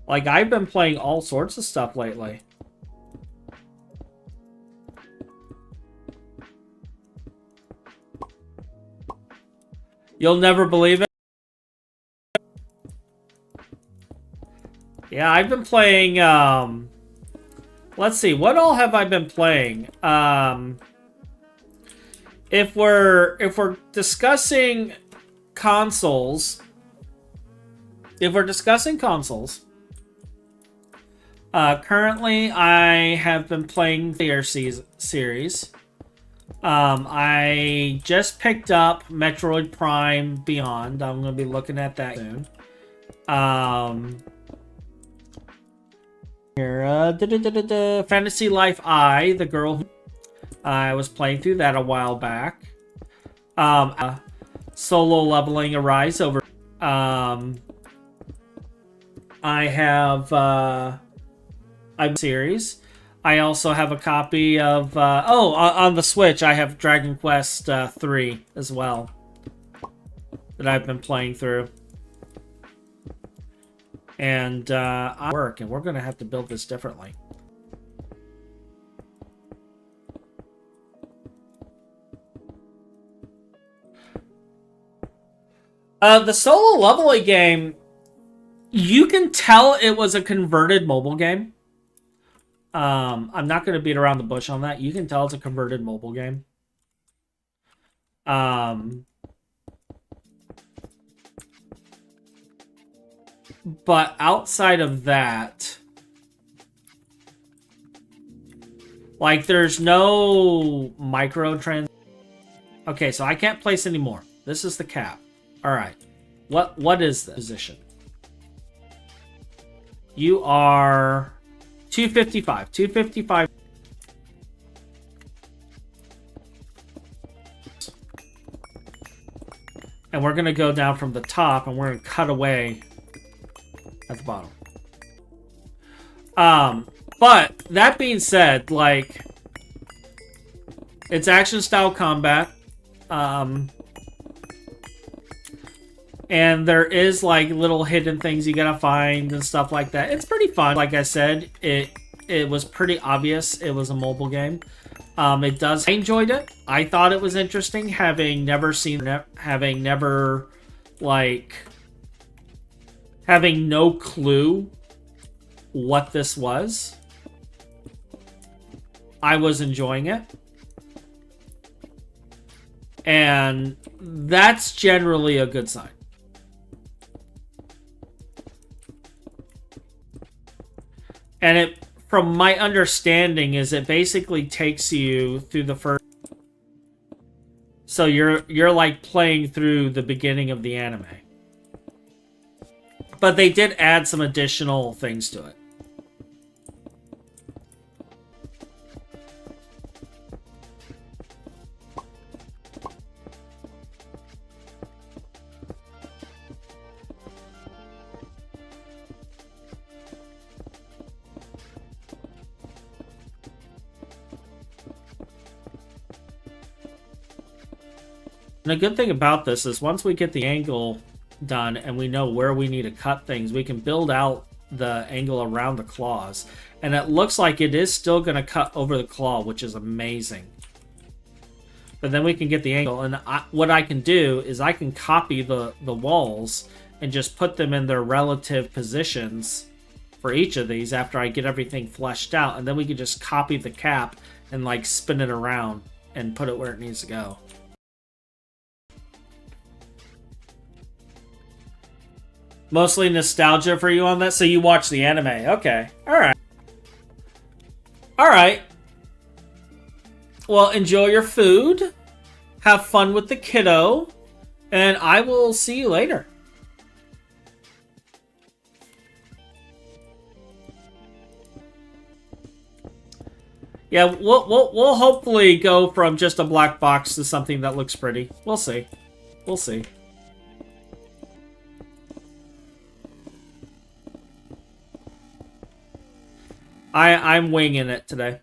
Speaker 1: Like, I've been playing all sorts of stuff lately. You'll never believe it. Yeah, I've been playing, let's see, what all have I been playing? If we're discussing consoles, currently I have been playing the series. I just picked up Metroid Prime Beyond. I'm going to be looking at that soon. Here, Fantasy Life I, the girl who I was playing through that a while back. Solo Leveling Arise over. I have I'm series. I also have a copy of on the Switch. I have Dragon Quest 3 as well that I've been playing through. And I work, and we're going to have to build this differently. The solo leveling game, you can tell it was a converted mobile game. I'm not going to beat around the bush on that. You can tell it's a converted mobile game. But outside of that, like, there's no microtrans. Okay, so I can't place anymore. This is the cap. All right. What is the position? You are 255. 255. And we're going to go down from the top, and we're going to cut away at the bottom. But that being said, like, it's action style combat. And there is, like, little hidden things you gotta find and stuff like that. It's pretty fun. Like I said, it was pretty obvious it was a mobile game. I enjoyed it. I thought it was interesting, having never having no clue what this was. I was enjoying it. And that's generally a good sign. And it, from my understanding, is it basically takes you through the first. So you're like playing through the beginning of the anime. But they did add some additional things to it. And the good thing about this is once we get the angle done and we know where we need to cut things, we can build out the angle around the claws. And it looks like it is still going to cut over the claw, which is amazing. But then we can get the angle. And what I can do is I can copy the walls and just put them in their relative positions for each of these after I get everything fleshed out. And then we can just copy the cap and, like, spin it around and put it where it needs to go. Mostly nostalgia for you on that? So you watch the anime. Okay. Alright. Alright. Well, enjoy your food. Have fun with the kiddo. And I will see you later. Yeah, we'll hopefully go from just a black box to something that looks pretty. We'll see. We'll see. I'm winging it today.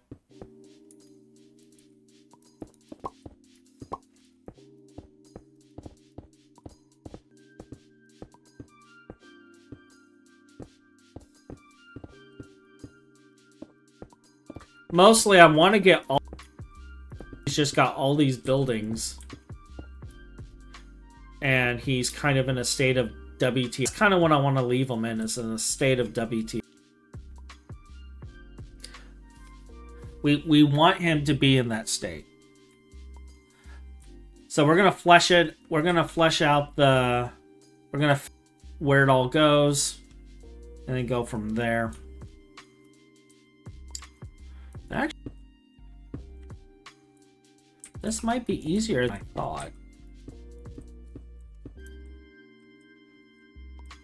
Speaker 1: Mostly, I want to get all. He's just got all these buildings, and he's kind of in a state of WT. It's kind of what I want to leave him in, is in a state of WT. We want him to be in that state. So we're gonna flesh it. We're gonna flesh out the. We're gonna where it all goes, and then go from there. Actually, this might be easier than I thought.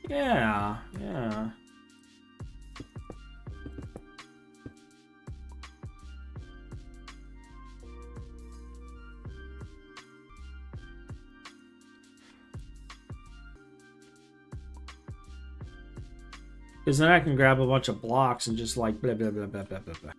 Speaker 1: Yeah, yeah. Because then I can grab a bunch of blocks and just like blah, blah, blah, blah, blah, blah, blah.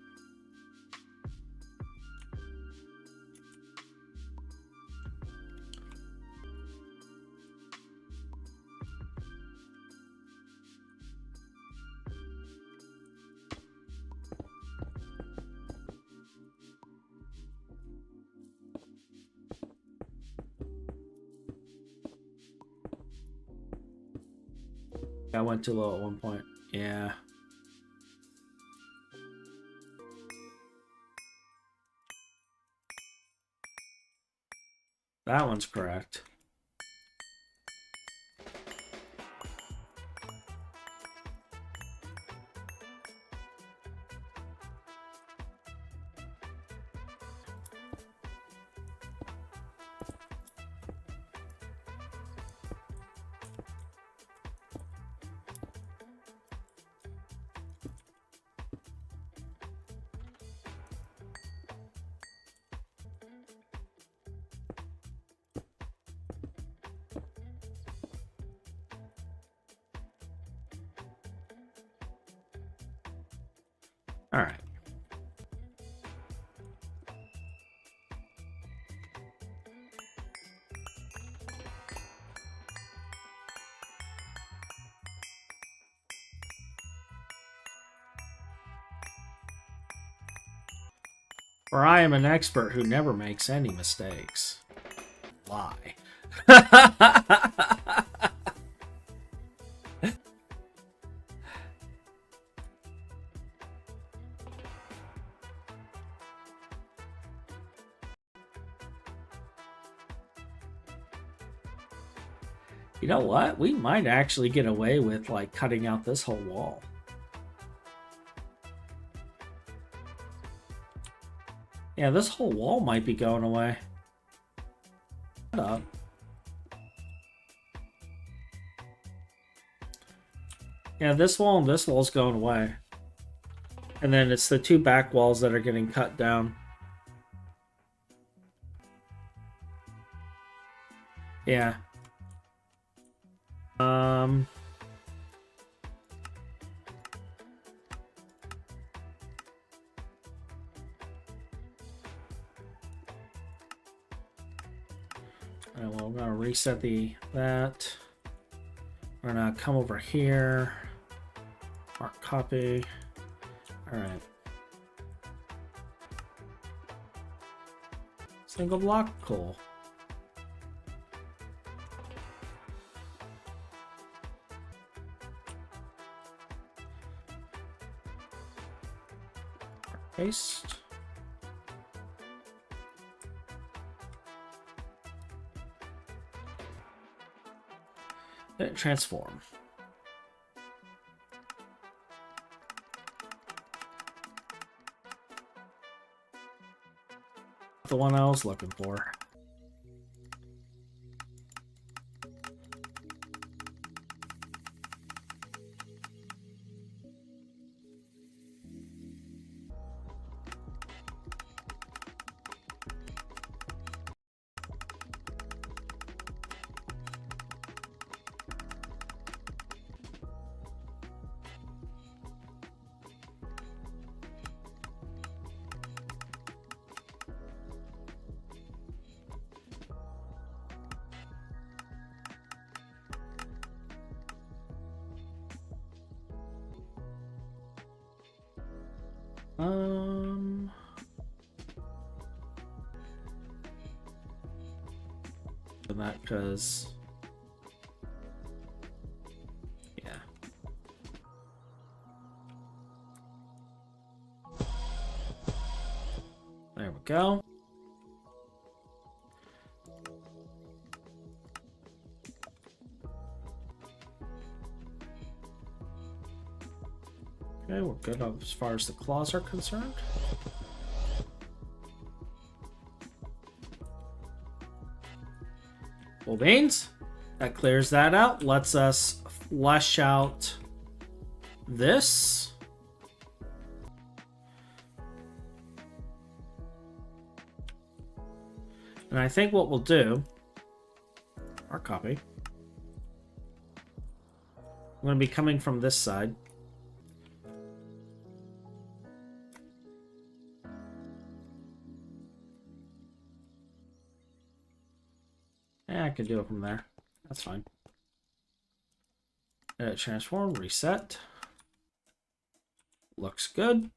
Speaker 1: I went too low at one point. Yeah. That one's correct. All right. For I am an expert who never makes any mistakes. Lie. You know what? We might actually get away with like cutting out this whole wall. Yeah, this whole wall might be going away. Shut up. Yeah, this wall and this wall's going away. And then it's the two back walls that are getting cut down. Yeah. Alright, well, we're gonna reset that. We're gonna come over here. Mark copy. Alright. Single block, cool. Paste. Let it transform. The one I was looking for. That because yeah. There we go. Okay, we're good as far as the claws are concerned. Full veins. That clears that out. Lets us flesh out this. And I think what we'll do, our copy, I'm going to be coming from this side. Yeah, I can do it from there. That's fine. Transform, reset. Looks good.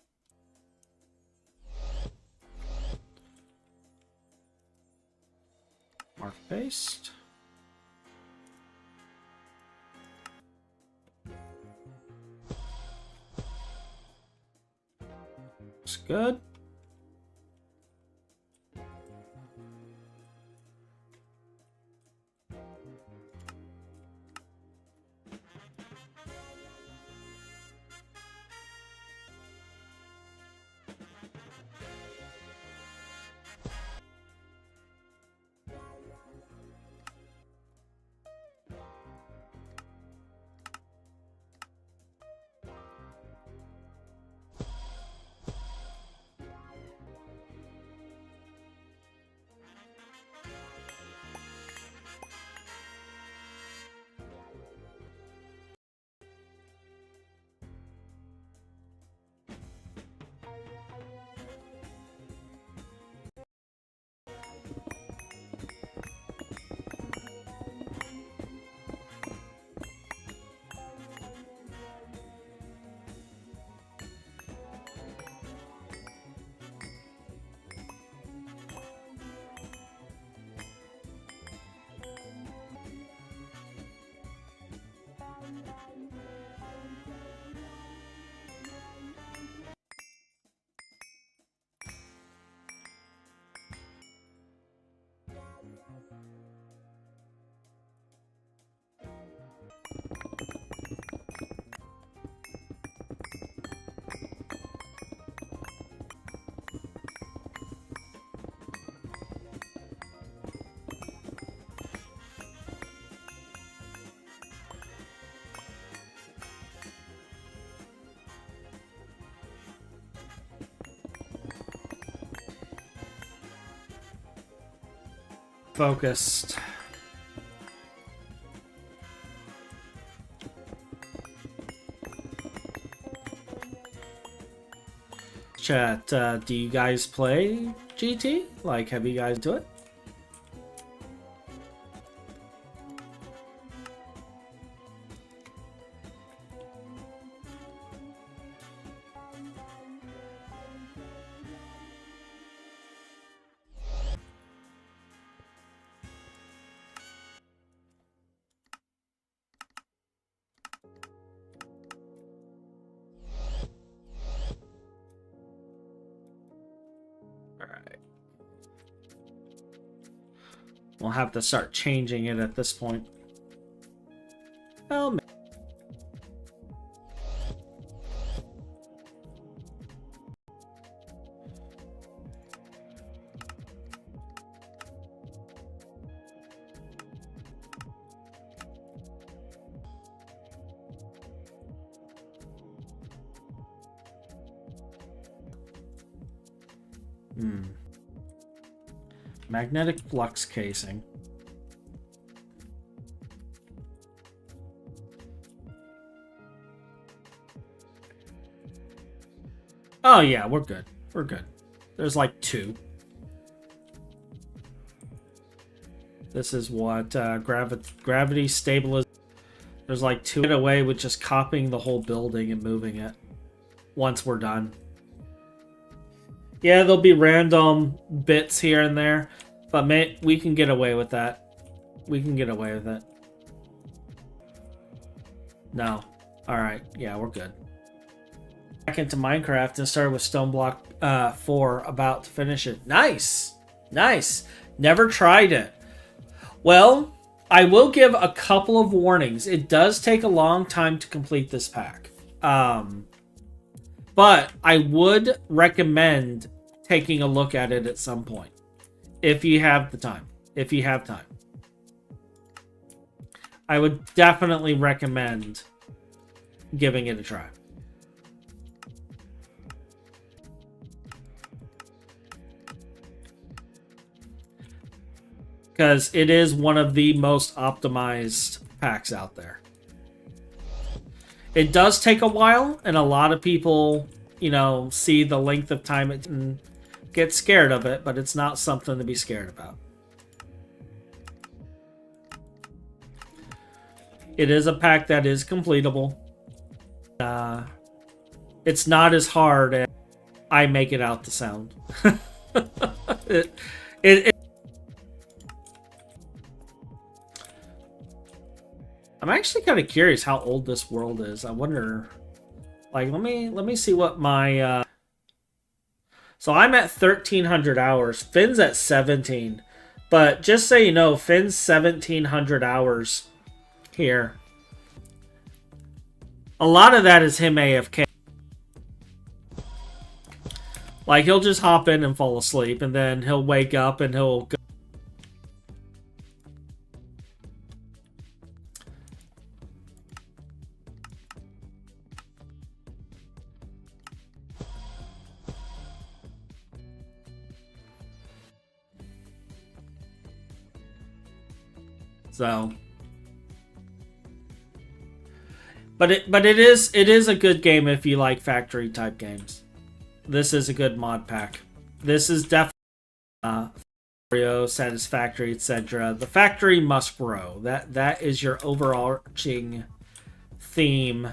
Speaker 1: Mark paste. Looks good. Focused. Chat, do you guys play GT? Like, have you guys do it? We'll have to start changing it at this point. Well, magnetic flux casing. Oh yeah, we're good. We're good. There's like 2. This is what gravity stabilization. There's like 2. Get away with just copying the whole building and moving it once we're done. Yeah, there'll be random bits here and there, but we can get away with that. We can get away with it. No. Alright, yeah, we're good. Back into Minecraft and started with Stone Block 4, about to finish it. Nice! Nice! Never tried it. Well, I will give a couple of warnings. It does take a long time to complete this pack. But I would recommend taking a look at it at some point. If you have the time. If you have time. I would definitely recommend giving it a try. Because it is one of the most optimized packs out there. It does take a while, and a lot of people, you know, see the length of time it and get scared of it, but it's not something to be scared about. It is a pack that is completable. It's not as hard as I make it out to sound. I'm actually kind of curious how old this world is. I wonder. Like, let me see what my. So I'm at 1,300 hours. Finn's at 17, but just so you know, Finn's 1,700 hours here. A lot of that is him AFK. Like, he'll just hop in and fall asleep, and then he'll wake up and he'll go. So, but it is a good game if you like factory type games. This is a good mod pack. This is definitely satisfactory, etc. The factory must grow. That is your overarching theme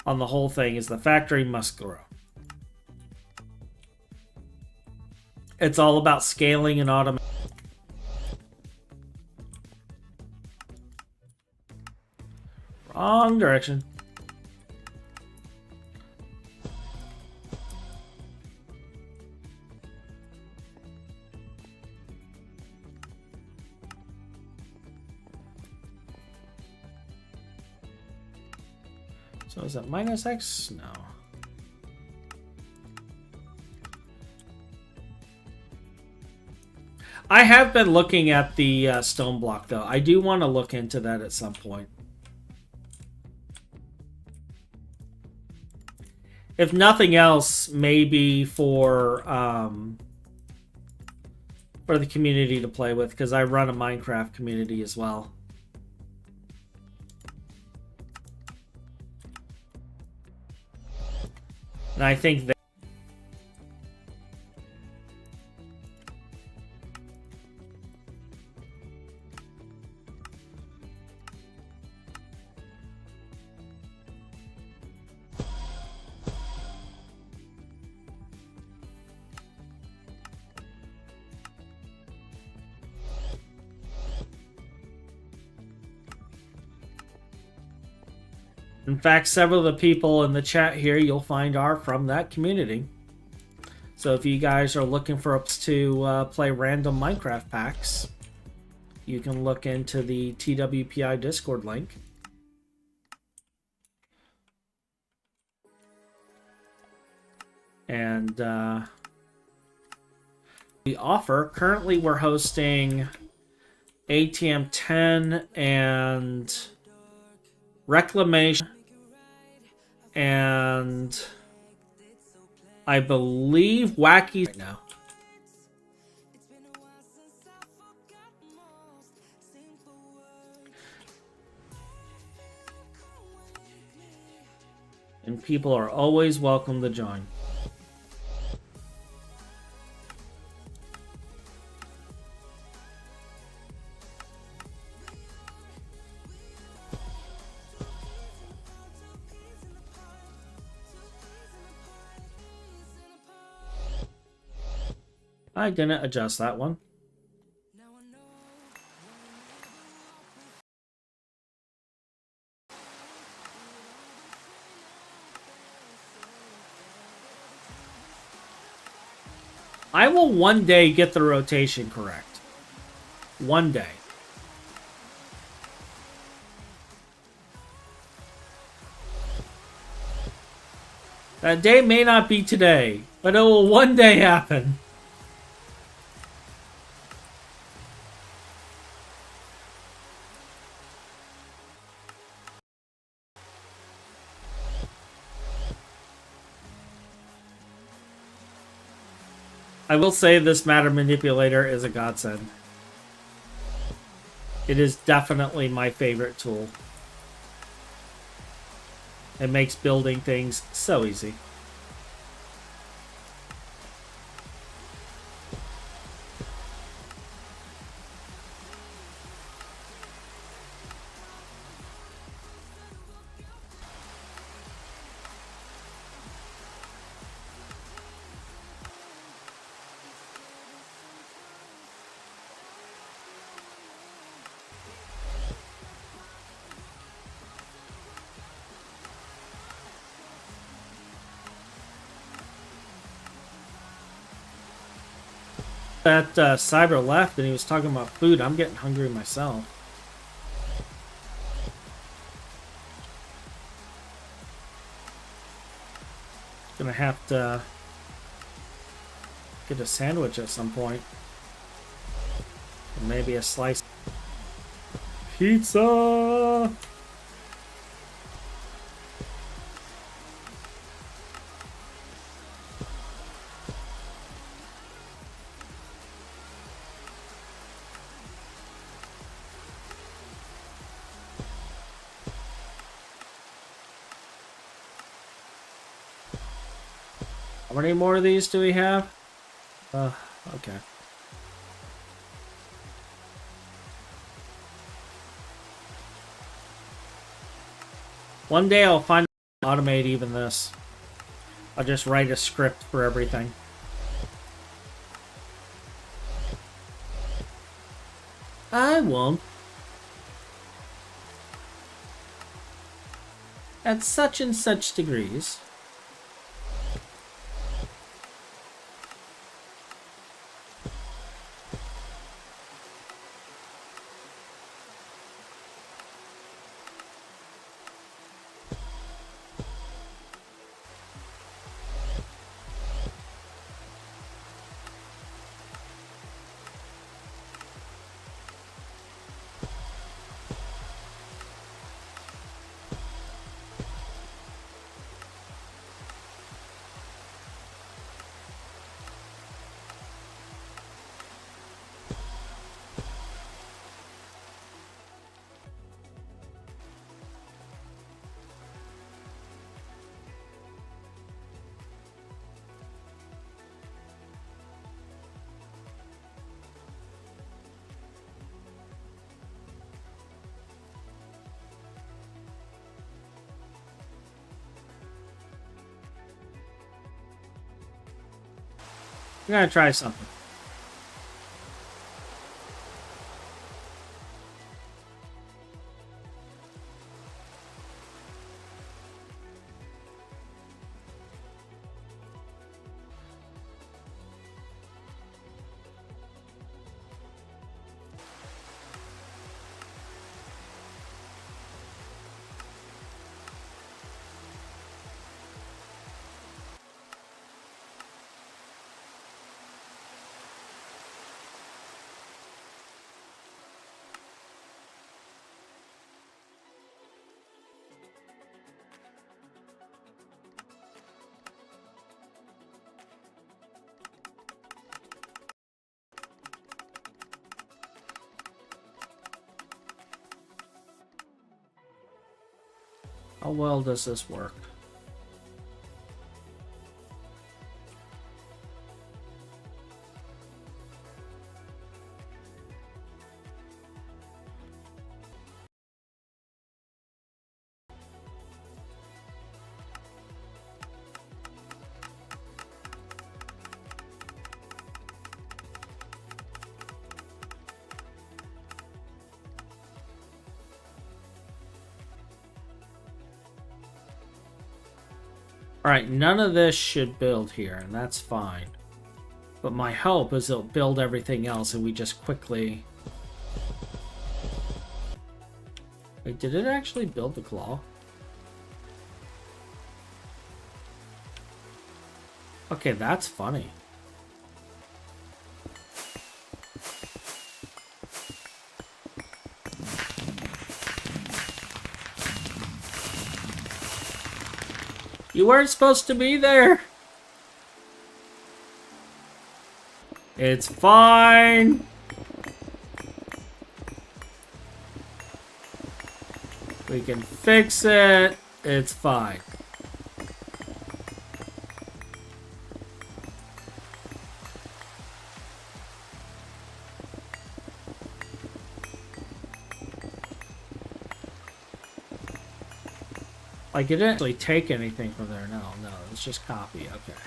Speaker 1: on the whole thing. Is the factory must grow. It's all about scaling and automation. Wrong direction. So is that minus X? No. I have been looking at the stone block, though. I do want to look into that at some point. If nothing else, maybe for the community to play with, because I run a Minecraft community as well. And I think that in fact, several of the people in the chat here you'll find are from that community. So if you guys are looking for us to play random Minecraft packs, you can look into the TWPI Discord link. And we offer, currently we're hosting ATM 10 and Reclamation, and I believe Wacky right now. And people are always welcome to join. I didn't adjust that one. I will one day get the rotation correct. One day. That day may not be today, but it will one day happen. I will say this matter manipulator is a godsend. It is definitely my favorite tool. It makes building things so easy. That Cyber left and he was talking about food. I'm getting hungry myself. Gonna have to get a sandwich at some point. Or maybe a slice. Pizza! How many more of these do we have? Okay. One day I'll find automate even this. I'll just write a script for everything. I won't. At such and such degrees. I'm gonna try something. How well does this work? Alright, none of this should build here, and that's fine. But my hope is it'll build everything else and we just quickly... Wait, did it actually build the claw? Okay, that's funny. You weren't supposed to be there! It's fine! We can fix it. It's fine. Like, it didn't actually take anything from there. No, it's just copy. Okay.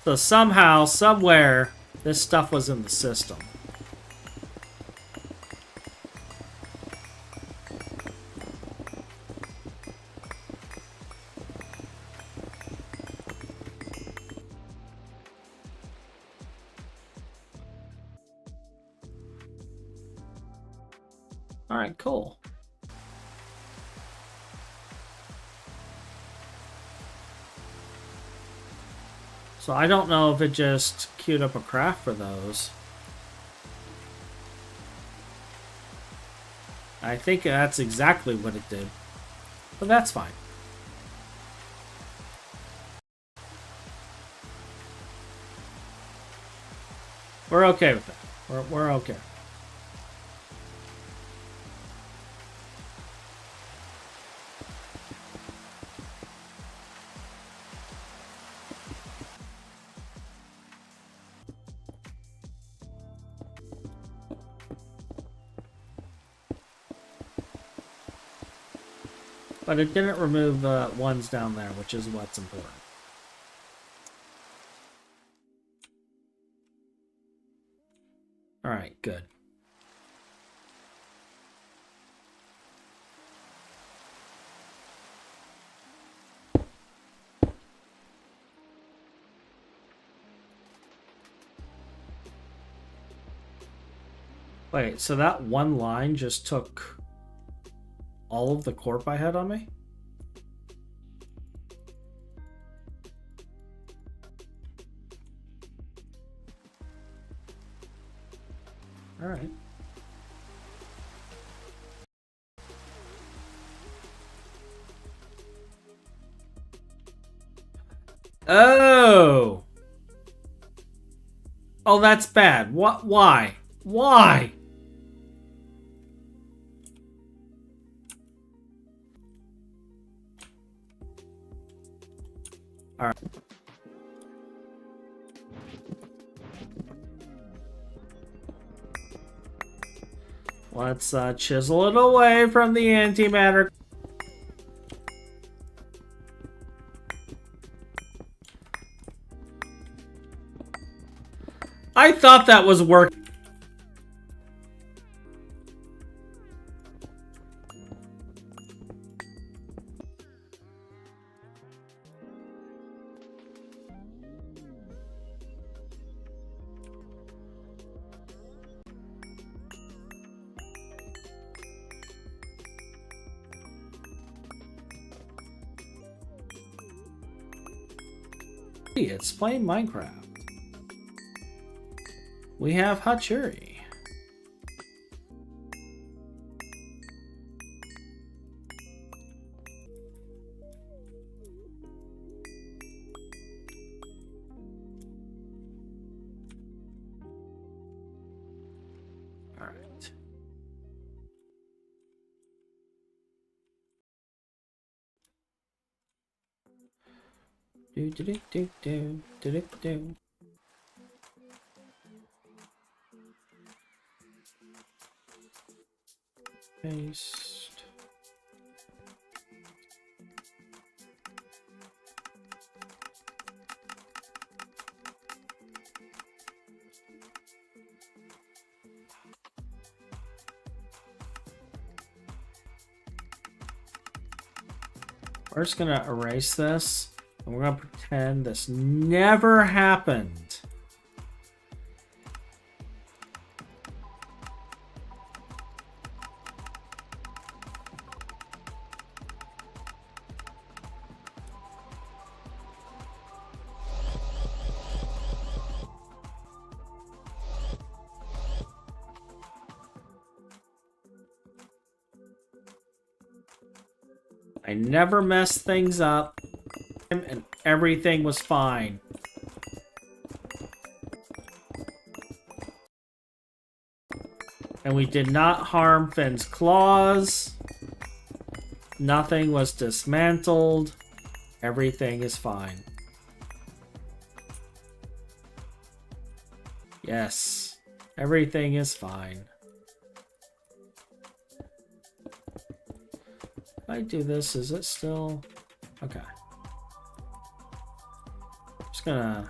Speaker 1: So somehow, somewhere, this stuff was in the system. Alright, cool. So I don't know if it just queued up a craft for those. I think that's exactly what it did. But that's fine. We're okay with that. We're okay. But it didn't remove the ones down there, which is what's important. Alright, good. Wait, so that one line just took all of the corp I had on me? Alright. Oh! Oh, that's bad. What? Why? Why? Alright. Let's chisel it away from the antimatter. I thought that was working. It's playing Minecraft. We have Hachuri. All right. Do do do do do do do. Paste. We're just gonna erase this And we're gonna pretend this never happened. I never messed things up, and everything was fine. And we did not harm Finn's claws. Nothing was dismantled. Everything is fine. Yes, everything is fine. If I do this, is it still... Okay. Just gonna...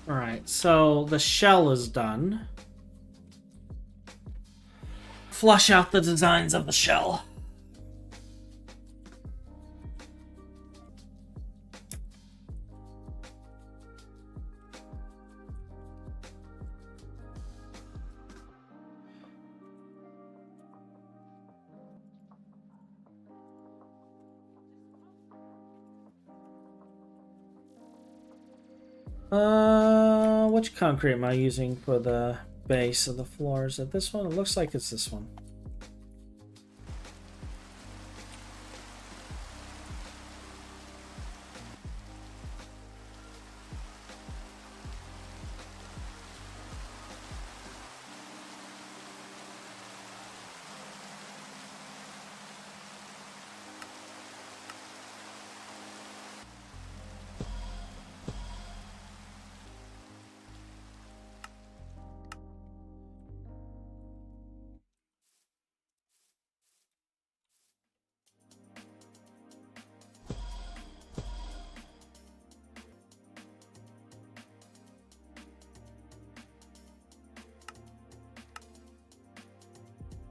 Speaker 1: Alright, so the shell is done. Flush out the designs of the shell. Which concrete am I using for the base of the floor? Is it this one? It looks like it's this one.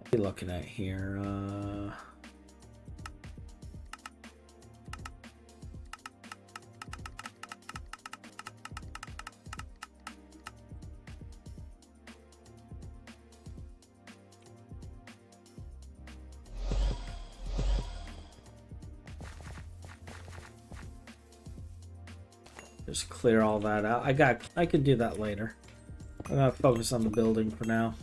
Speaker 1: What are you looking at here? Just clear all that out. I could do that later. I'm gonna focus on the building for now.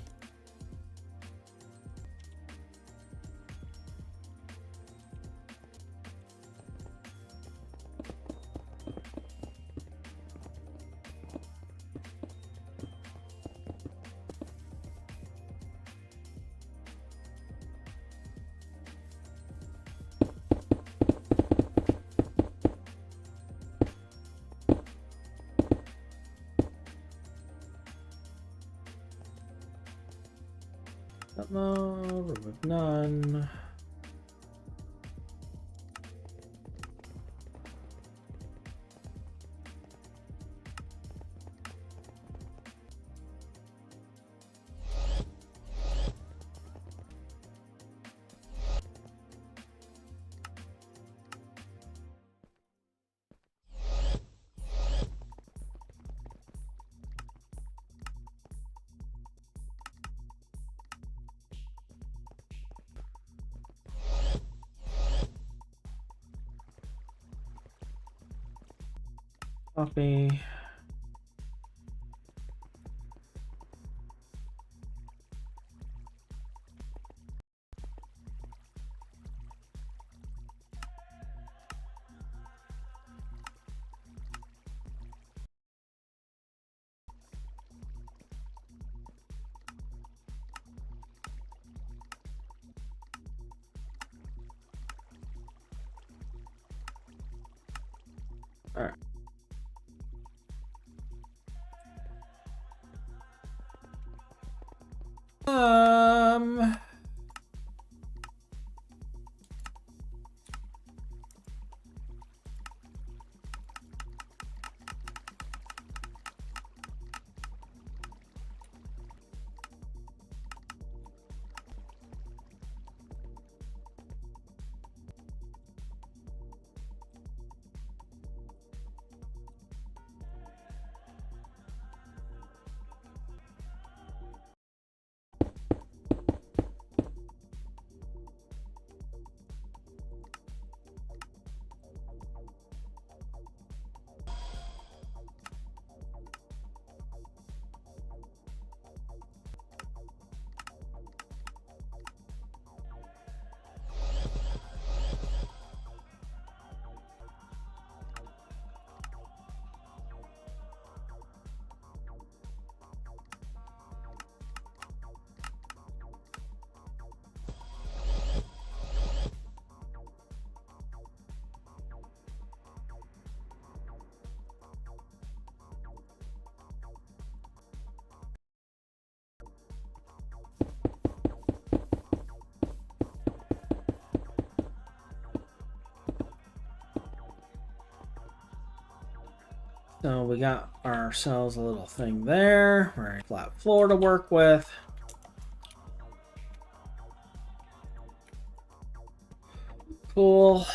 Speaker 1: Set mode, remove none. Copy. All right. So we got ourselves a little thing there. We're flat floor to work with. Cool.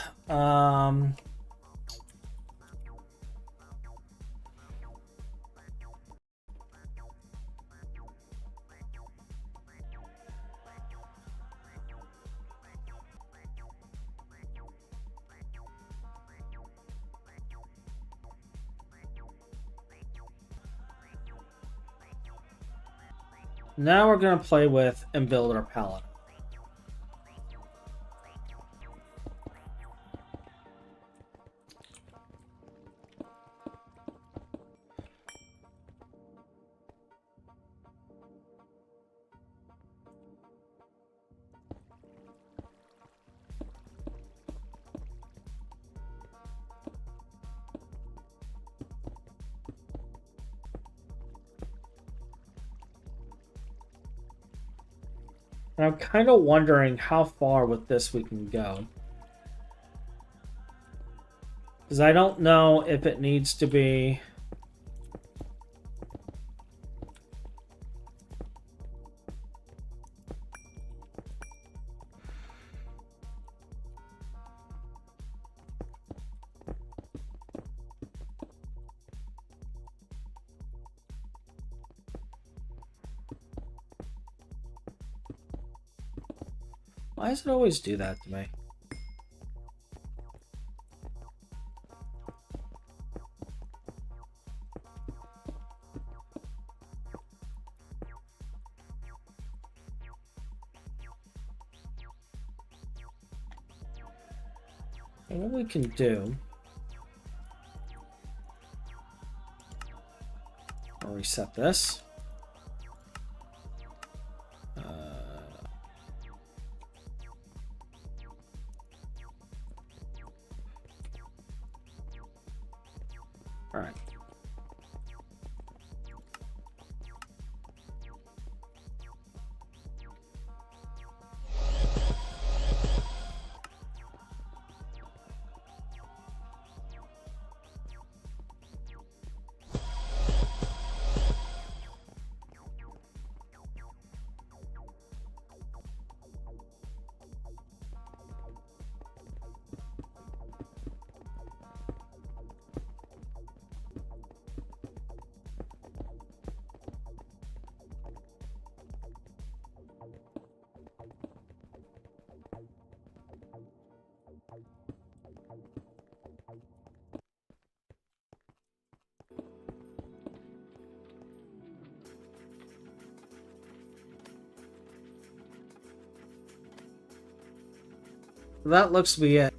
Speaker 1: Now we're going to play with and build our palette. And I'm kind of wondering how far with this we can go. Because I don't know if it needs to be... Why does it always do that to me? And what we can do... I'll reset this. All right. That looks to be it.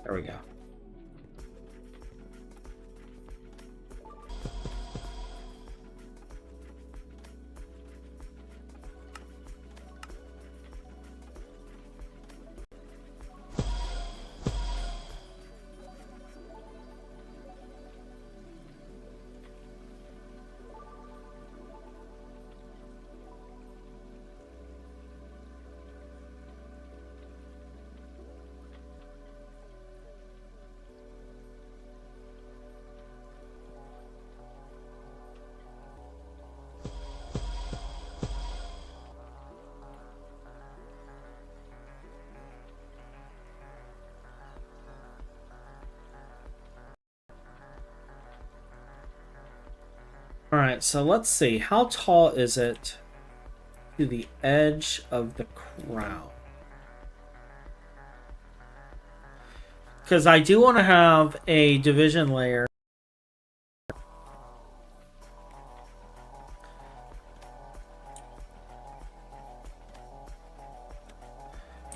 Speaker 1: There we go. Alright, so let's see. How tall is it to the edge of the crown? Because I do want to have a division layer.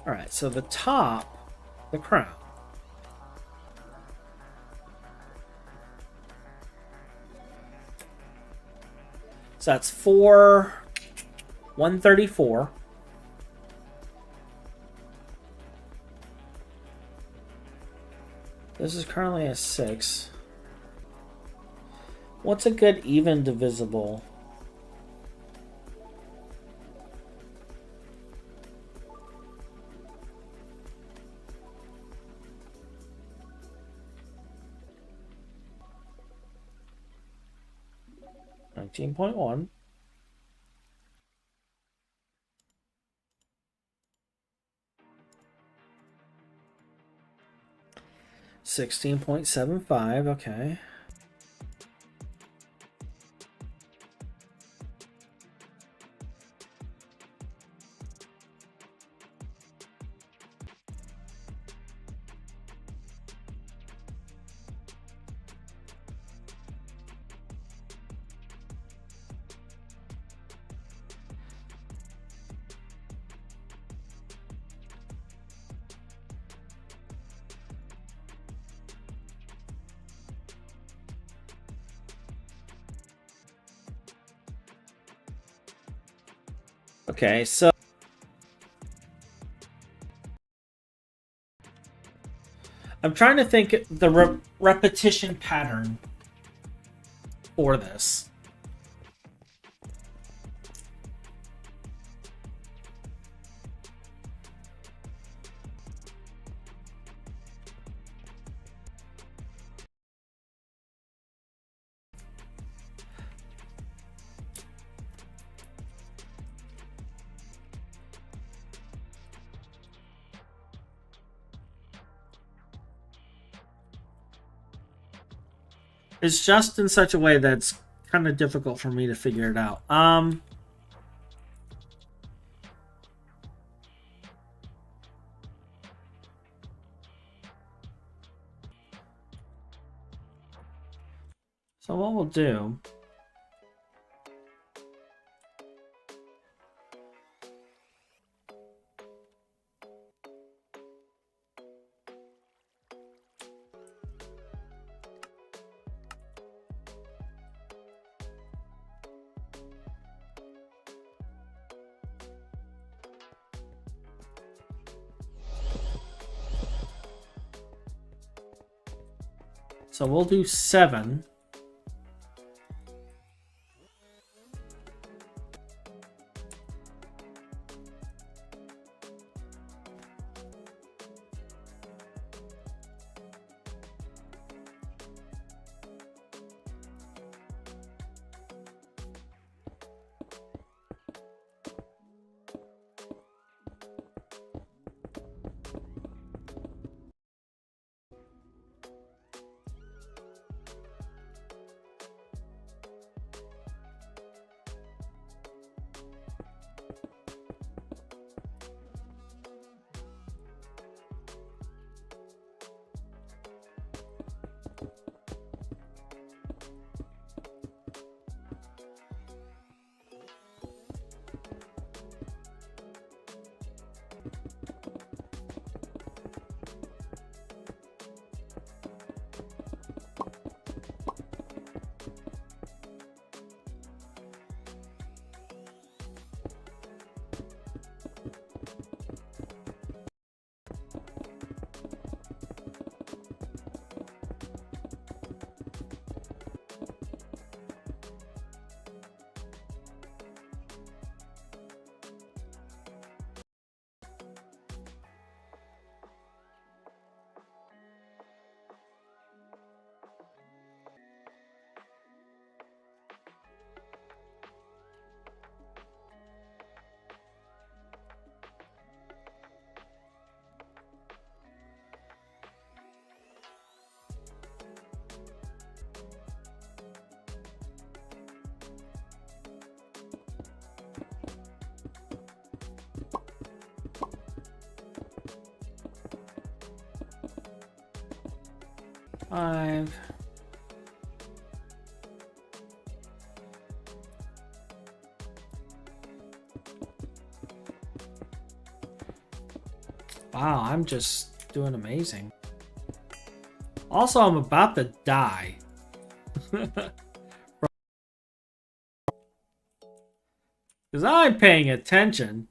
Speaker 1: Alright, so the top, the crown. So that's 134. This is currently a 6. What's a good even divisible? $19.1. $16.75, okay. Okay, so I'm trying to think the repetition pattern for this. It's just in such a way that's kind of difficult for me to figure it out. So what we'll do... So we'll do 7. 5. Wow, I'm just doing amazing. Also, I'm about to die. Because I'm paying attention.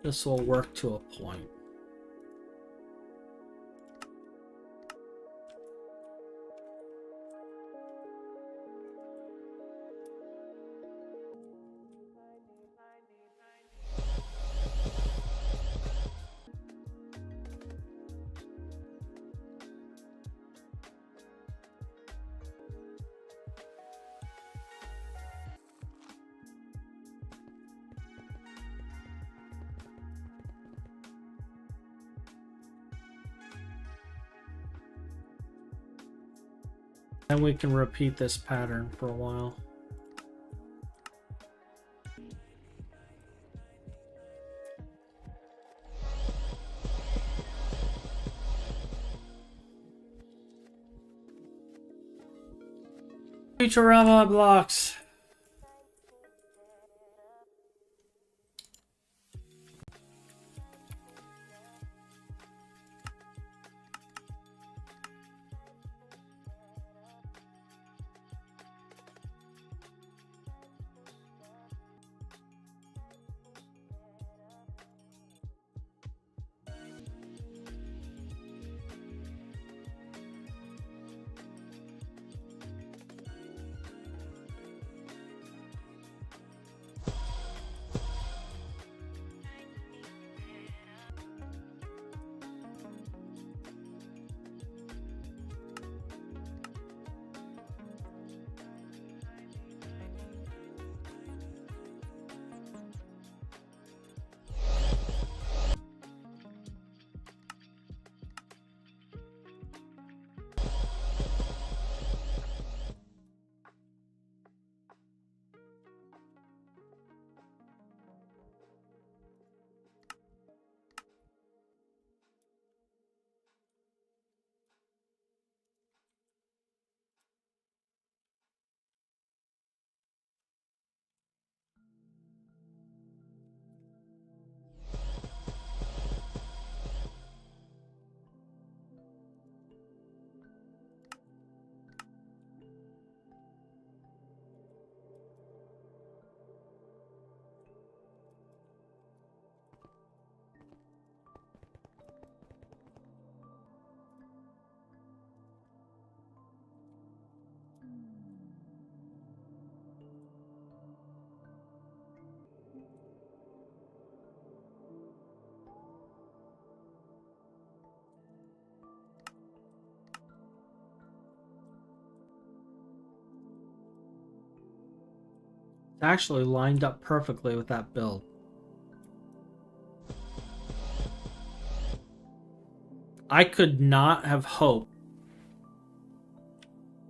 Speaker 1: This will work to a point. And we can repeat this pattern for a while. Futurama blocks. Actually lined up perfectly with that build. I could not have hoped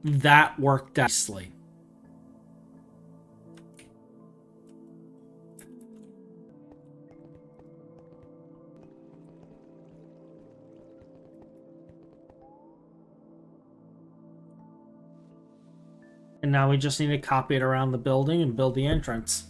Speaker 1: that worked nicely. And now we just need to copy it around the building and build the entrance.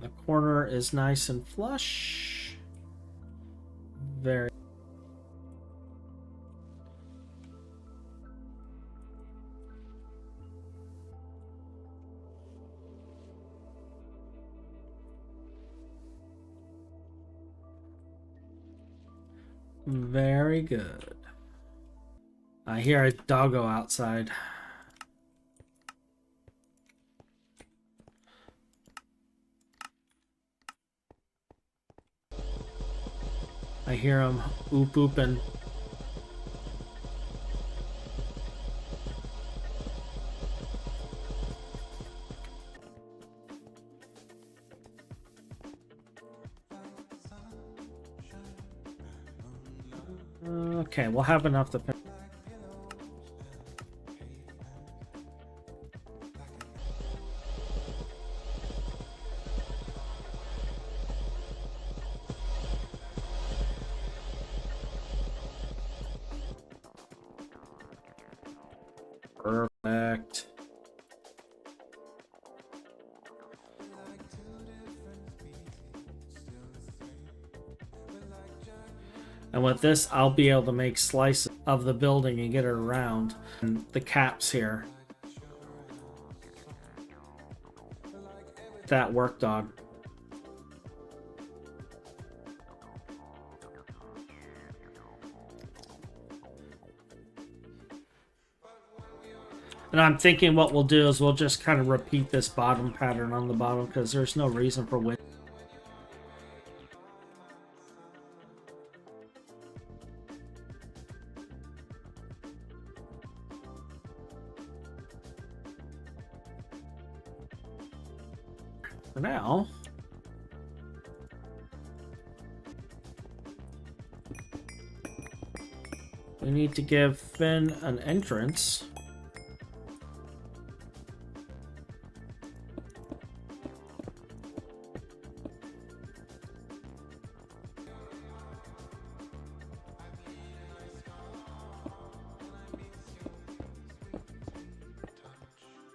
Speaker 1: The corner is nice and flush. Very. Very good. I hear a doggo outside. I hear him oop ooping. Okay, we'll have enough to. And with this, I'll be able to make slices of the building and get it around. And the caps here. That work, dog. And I'm thinking what we'll do is we'll just kind of repeat this bottom pattern on the bottom because there's no reason for wind. For now, we need to give Finn an entrance.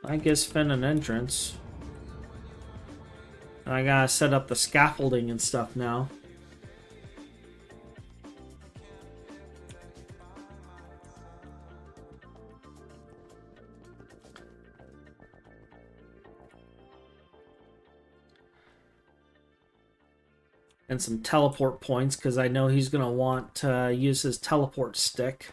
Speaker 1: I guess Finn an entrance. And I gotta set up the scaffolding and stuff now. And some teleport points because I know he's gonna want to use his teleport stick.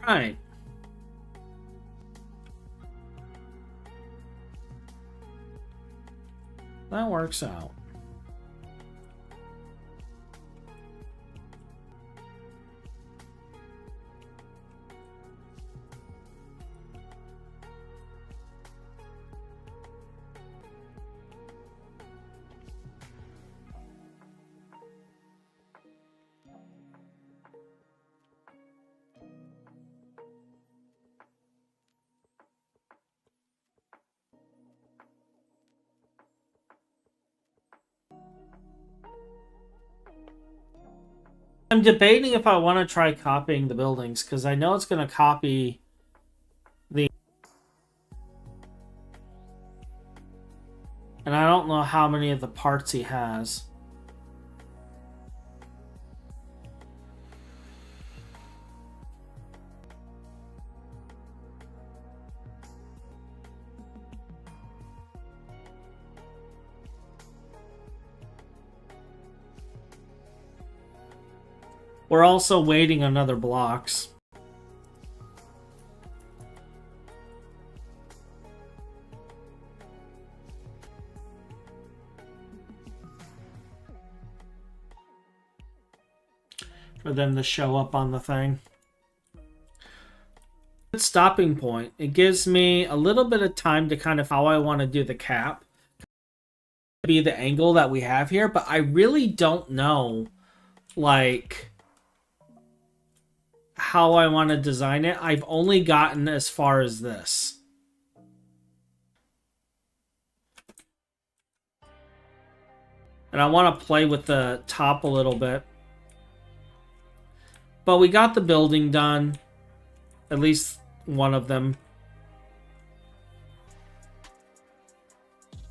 Speaker 1: Right. That works out. I'm debating if I want to try copying the buildings, because I know it's going to copy the... And I don't know how many of the parts he has. We're also waiting on other blocks. For them to show up on the thing. Good stopping point. It gives me a little bit of time to kind of how I want to do the cap. Be the angle that we have here, but I really don't know, like, how I want to design it. I've only gotten as far as this. And I want to play with the top a little bit. But we got the building done. At least one of them.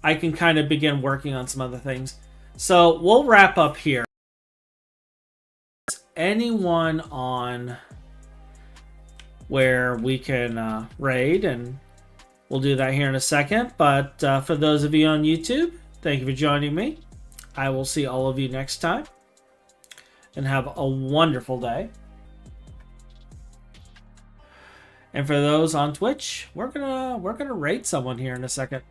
Speaker 1: I can kind of begin working on some other things. So we'll wrap up here. Anyone on where we can raid, and we'll do that here in a second. But for those of you on YouTube, thank you for joining me. I will see all of you next time, and have a wonderful day. And for those on Twitch, we're gonna raid someone here in a second.